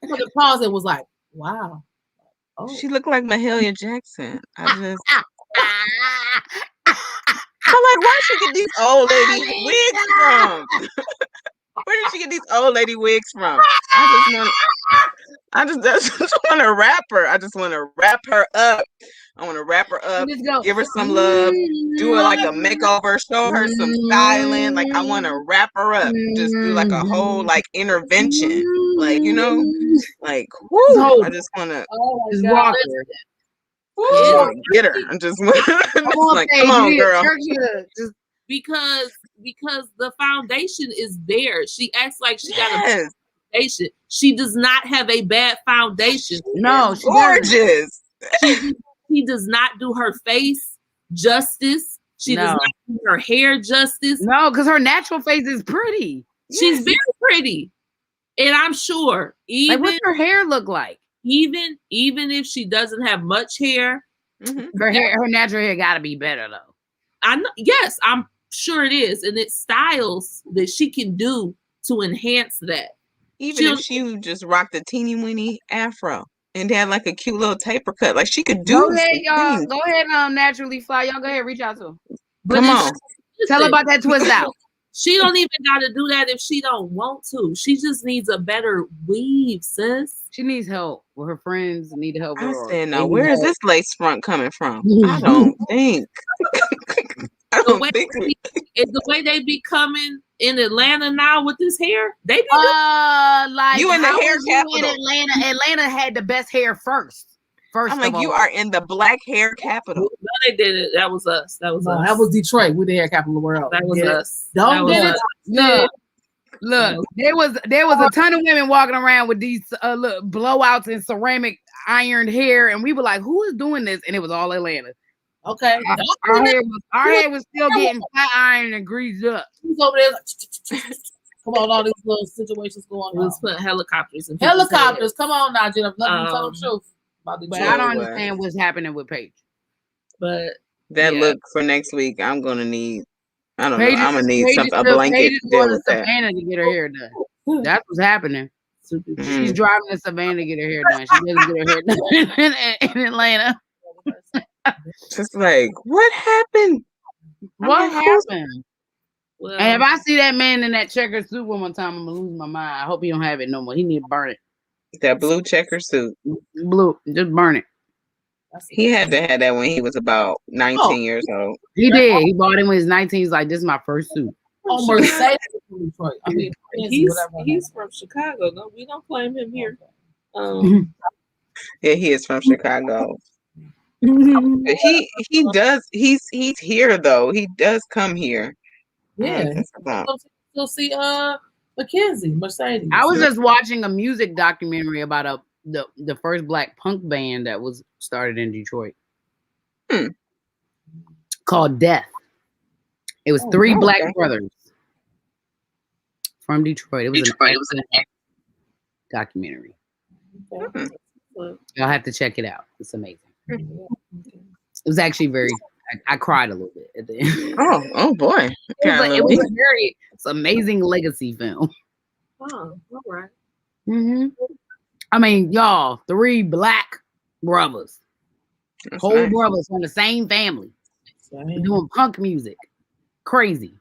So the pause and was like, wow. Oh. She looked like Mahalia Jackson. I'm like, where did she get these old lady wigs from? Where did she get these old lady wigs from? I just want to wrap her. I just want to wrap her up. I want to wrap her up, give her some love, do her like a makeover, show her some styling. Like, I want to wrap her up, just do like a whole like intervention, like, you know, like, whoo, I just want to walk her. Get her. I'm just like, come on, girl. Because the foundation is there. She acts like she got a foundation. She does not have a bad foundation. No, she's gorgeous. She does not do her face justice. She does not do her hair justice. No, because her natural face is pretty. She's very pretty. And I'm sure even what's her hair look like? Even if she doesn't have much hair, her natural hair gotta be better though. I know, yes, I'm sure it is. And it's styles that she can do to enhance that. Even if she just rocked a teeny weeny afro. and they had like a cute little taper cut. Like she could do Go ahead, some y'all. things. Go ahead, naturally fly. Y'all go ahead, reach out to him. But Come it's- on. Tell her listen, about that twist out. She don't even got to do that if she don't want to. She just needs a better weave, sis. She needs help. Well, her friends need help. I or said, they no, need where is help. this lace front coming from? I don't think. I The don't way, think. the way they be coming in Atlanta now with this hair, they be Like You in the how hair was you capital. in Atlanta? Atlanta had the best hair first. I'm like, you are in the black hair capital. No, they did it. That was us. That was No, us. that was Detroit. We're the hair capital of the world. That was Get it? us. Don't That get was it. us. Look, there was a ton of women walking around with these look, blowouts and ceramic ironed hair, and we were like, "Who is doing this?" And it was all Atlanta. Okay. Our hair was still getting flat ironed and greased up. Who's over there? Come on, all these little situations going We on. was putting helicopters in people's Helicopters. Come on now, Jennifer. Let me tell the truth about But Detroit. I don't understand what's happening with Paige. head. That Yeah. look for next week, I'm gonna need. I don't Paige know. I'm gonna need Paige something, a is still- blanket Paige to is deal going with to that. Savannah to get her hair done. That's what's happening. Mhm. She's driving to Savannah to get her hair done. She doesn't get her hair done in Atlanta. Just like, what happened? What like, who's- happened? Well, And if I see that man in that checkered suit one more time, I'm gonna lose my mind. I hope he don't have it no more. He need to burn it. That blue checker suit. Blue, just burn it. He had to have that when he was about 19 years old. He did. He bought it when he was 19. He's like, this is my first suit. Oh, Mercedes from Detroit. I mean, he's from Chicago. No, we don't claim him here. Yeah, he is from Chicago. He does. He's here though. He does come here. Yeah. You'll see Mackenzie, Mercedes. I was just watching a music documentary about the first black punk band that was started in Detroit. Called Death. It was three black brothers from Detroit. It was an documentary. Y'all have to check it out. It's amazing. It was actually very. I cried a little bit at the end. Oh boy! It's an amazing legacy film. Oh, all right. Mm-hmm. I mean, y'all, three black brothers, whole brothers from the same family, doing punk music. Crazy.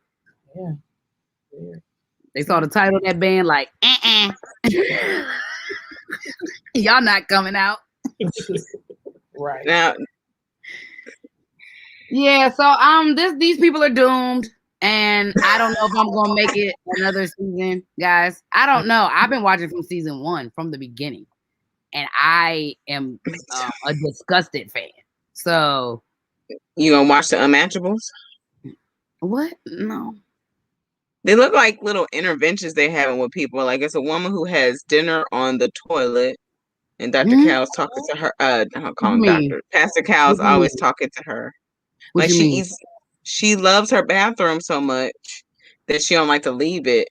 Yeah. They saw the title of that band, like, y'all not coming out. Right. Now, yeah, so these people are doomed, and I don't know if I'm gonna make it another season, guys. I don't know. I've been watching from season 1 from the beginning, and I am a disgusted fan. So you gonna watch the Unmatchables? What? No. They look like little interventions they're having with people. Like it's a woman who has dinner on the toilet, and Dr. Cal's talking to her. I'll call him Doctor. Pastor Cal's always talking to her. What like you she mean? eats. She loves her bathroom so much that she don't like to leave it,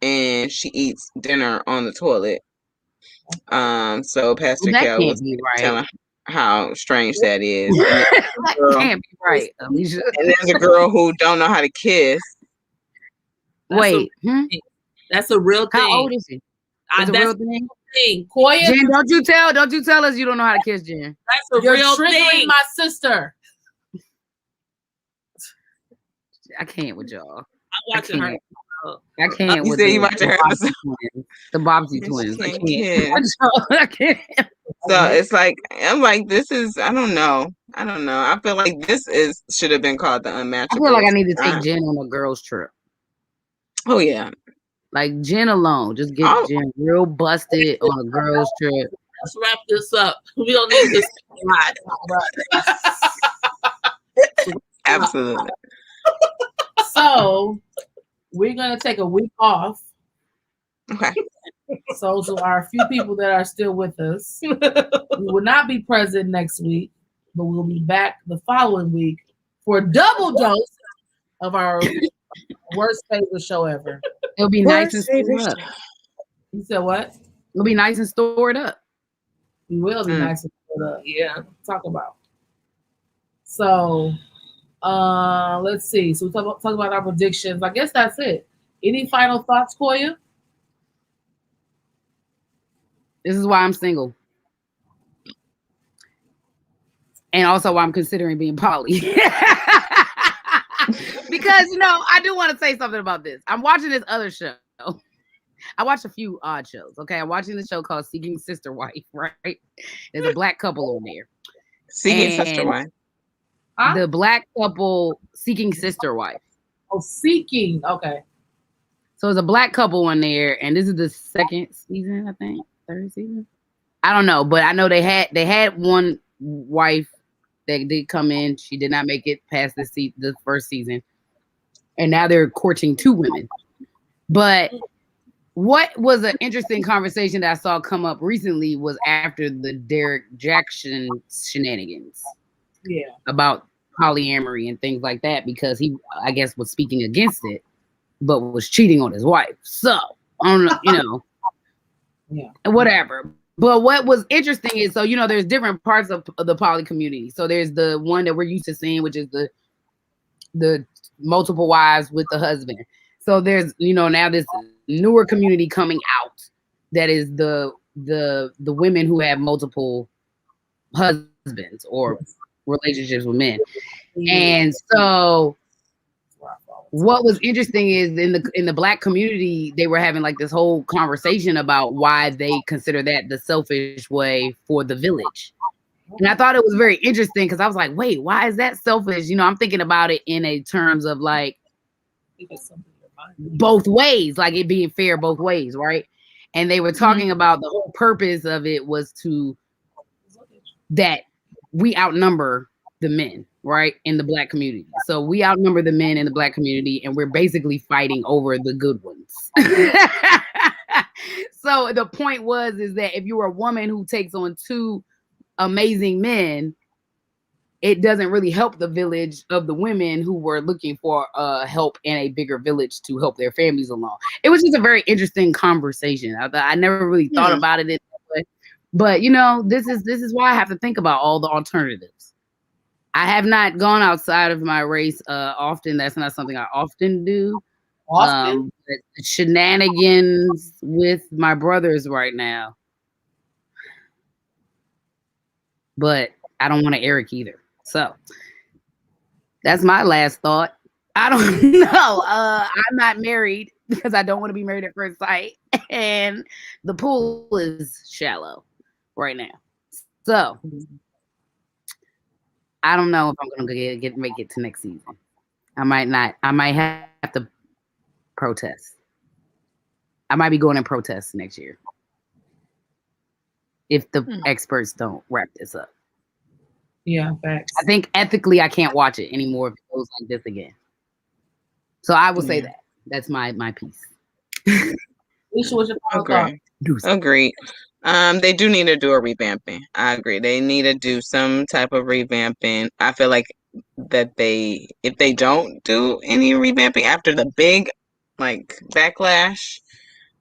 and she eats dinner on the toilet. So Pastor Cal was telling how strange that is. That can't be right, Alicia. And there's a girl who don't know how to kiss. Wait, that's a real thing. How old is she? That's a real thing. Koya, Jen, don't you tell us you don't know how to kiss, Jen. That's a real thing. My sister. I can't with y'all. I'm watching her. I can't. You said you watching her episode. The Bobbsey twins. I can't. So it's like I'm like, this is. I don't know. I feel like this should have been called the Unmatchable. I feel like I need to take Jen on a girls trip. Oh yeah. Like Jen alone, just get Jen real busted on a girls trip. Let's wrap this up. We don't need this. Absolutely. So we're gonna take a week off. Okay. So our few people that are still with us, we will not be present next week, but we'll be back the following week for a double dose of our worst favorite show ever. It'll be nice and stored up. You said what? It'll be nice and stored up. We will be nice and stored up. Yeah. Talk about. So let's see. So we talk about our predictions. I guess that's it. Any final thoughts, Koya? This is why I'm single. and also why I'm considering being poly. Because I do want to say something about this. I'm watching this other show. I watch a few odd shows. Okay, I'm watching the show called Seeking Sister Wife. Right, there's a black couple on there. Seeking Sister Wife. The black couple Seeking Sister Wife. Oh, Seeking. Okay. So it's a black couple on there, and this is the second season, I think, third season. I don't know, but I know they had one wife that did come in. She did not make it past the first season, and now they're courting two women. But what was an interesting conversation that I saw come up recently was after the Derek Jackson shenanigans. Yeah. About polyamory and things like that, because he, I guess, was speaking against it, but was cheating on his wife. So, yeah, whatever. But what was interesting is, so, there's different parts of the poly community. So there's the one that we're used to seeing, which is the multiple wives with the husband. So there's, now this newer community coming out that is the women who have multiple husbands or relationships with men. And so what was interesting is in the black community, they were having like this whole conversation about why they consider that the selfish way for the village. And I thought it was very interesting because I was like, wait, why is that selfish? I'm thinking about it in a terms of like both ways, like it being fair both ways, right? And they were talking about the whole purpose of it was that we outnumber the men, right, in the black community. So we outnumber the men in the black community, and we're basically fighting over the good ones. So the point is that if you're a woman who takes on two amazing men, it doesn't really help the village of the women who were looking for help in a bigger village to help their families along. It was just a very interesting conversation. I never really thought about it in that way. But this is why I have to think about all the alternatives. I have not gone outside of my race often. That's not something I often do. Often? Shenanigans with my brothers right now. But I don't want to Eric either. So that's my last thought. I don't know. I'm not married because I don't want to be married at first sight. And the pool is shallow right now. So I don't know if I'm gonna make it to next season. I might not. I might have to protest. I might be going in protest next year if the experts don't wrap this up. Yeah, facts. I think ethically I can't watch it anymore if it goes like this again. So I will say that. That's my piece. Lisa, what's your final thought? Agreed. They do need to do a revamping. I agree. They need to do some type of revamping. I feel like that if they don't do any revamping after the big like backlash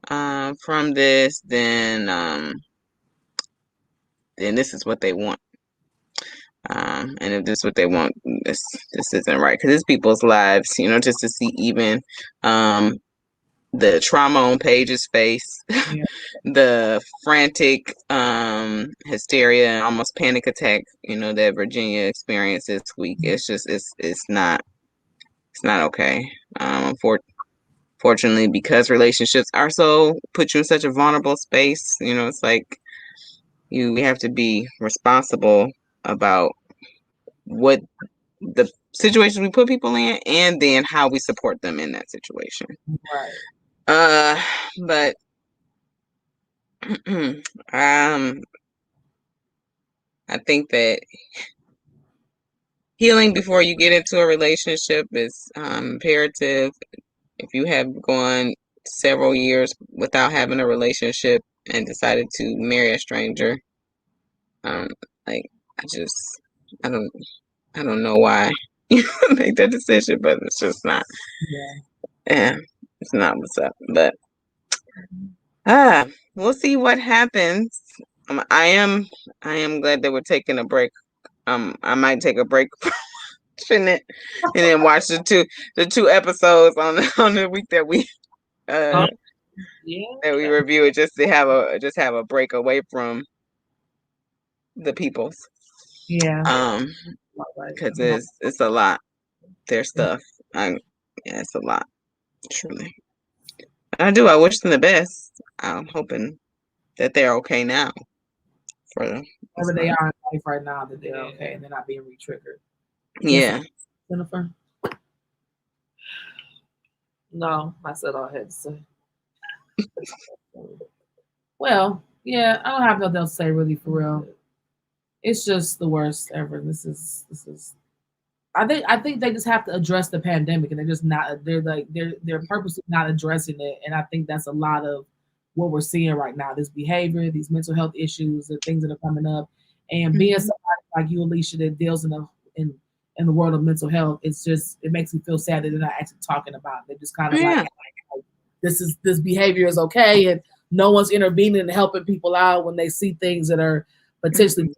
from this, then this is what they want. And if this is what they want, this isn't right, because it's people's lives, just to see even the trauma on Paige's face, the frantic hysteria and almost panic attack, that Virginia experienced this week. It's just it's not okay. Fortunately, because relationships are put you in such a vulnerable space, it's like we have to be responsible about what the situations we put people in, and then how we support them in that situation. Right. But I think that healing before you get into a relationship is imperative. If you have gone several years without having a relationship and decided to marry a stranger, I don't know why you make that decision, but it's just not. Yeah, it's not what's up. But we'll see what happens. I am glad that we're taking a break. I might take a break from watching it and then watch the two episodes on the week that we that we review it, just to have a break away from the peoples. Yeah. Because it's a lot. Their stuff. Yeah, it's a lot. Truly. I wish them the best. I'm hoping that they're okay now. Wherever they are in life right now, that they're okay and they're not being re-triggered. Yeah. Jennifer? No, I said all I had to say. Well, yeah, I don't have nothing else to say really for real. It's just the worst ever. This is I think they just have to address the pandemic and they're purposely not addressing it. And I think that's a lot of what we're seeing right now. This behavior, these mental health issues, the things that are coming up. And being somebody like you, Alicia, that deals in the world of mental health, it makes me feel sad that they're not actually talking about it. They're just kind of like this behavior is okay, and no one's intervening and helping people out when they see things that are potentially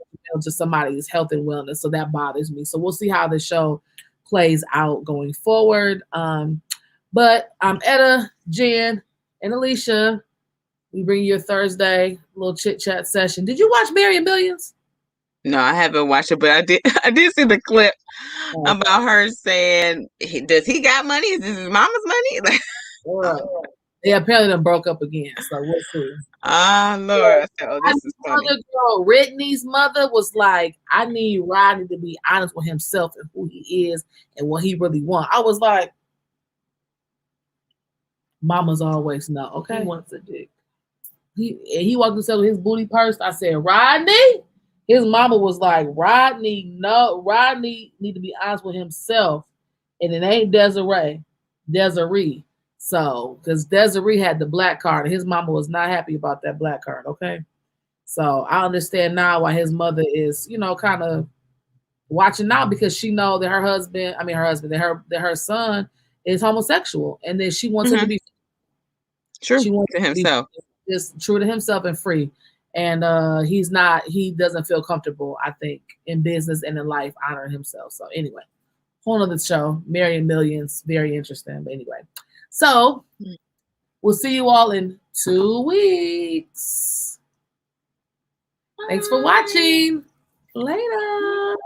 to somebody's health and wellness. So that bothers me. So we'll see how the show plays out going forward. But I'm Etta, Jen, and Alicia. We bring you a Thursday little chit chat session. Did you watch Mary and Millions? No, I haven't watched it, but I did see the clip about her saying, "Does he got money? Is this his mama's money?" Yeah, apparently they broke up again. So we'll see. Lord, this is funny. Girl, Whitney's mother was like, "I need Rodney to be honest with himself and who he is and what he really wants." I was like, "Mamas always know, okay." He wants a dick. He walked himself with his booty purse. I said, "Rodney." His mama was like, Rodney need to be honest with himself. And it ain't Desiree. So, because Desiree had the black card and his mama was not happy about that black card, okay? So I understand now why his mother is, kind of watching out, because she know that her son is homosexual, and then she wants him to be true to himself. Just true to himself and free. And he doesn't feel comfortable, I think, in business and in life honoring himself. So anyway, whole other show, Mary and Millions, very interesting. But anyway, so we'll see you all in 2 weeks. Thanks for watching. Later.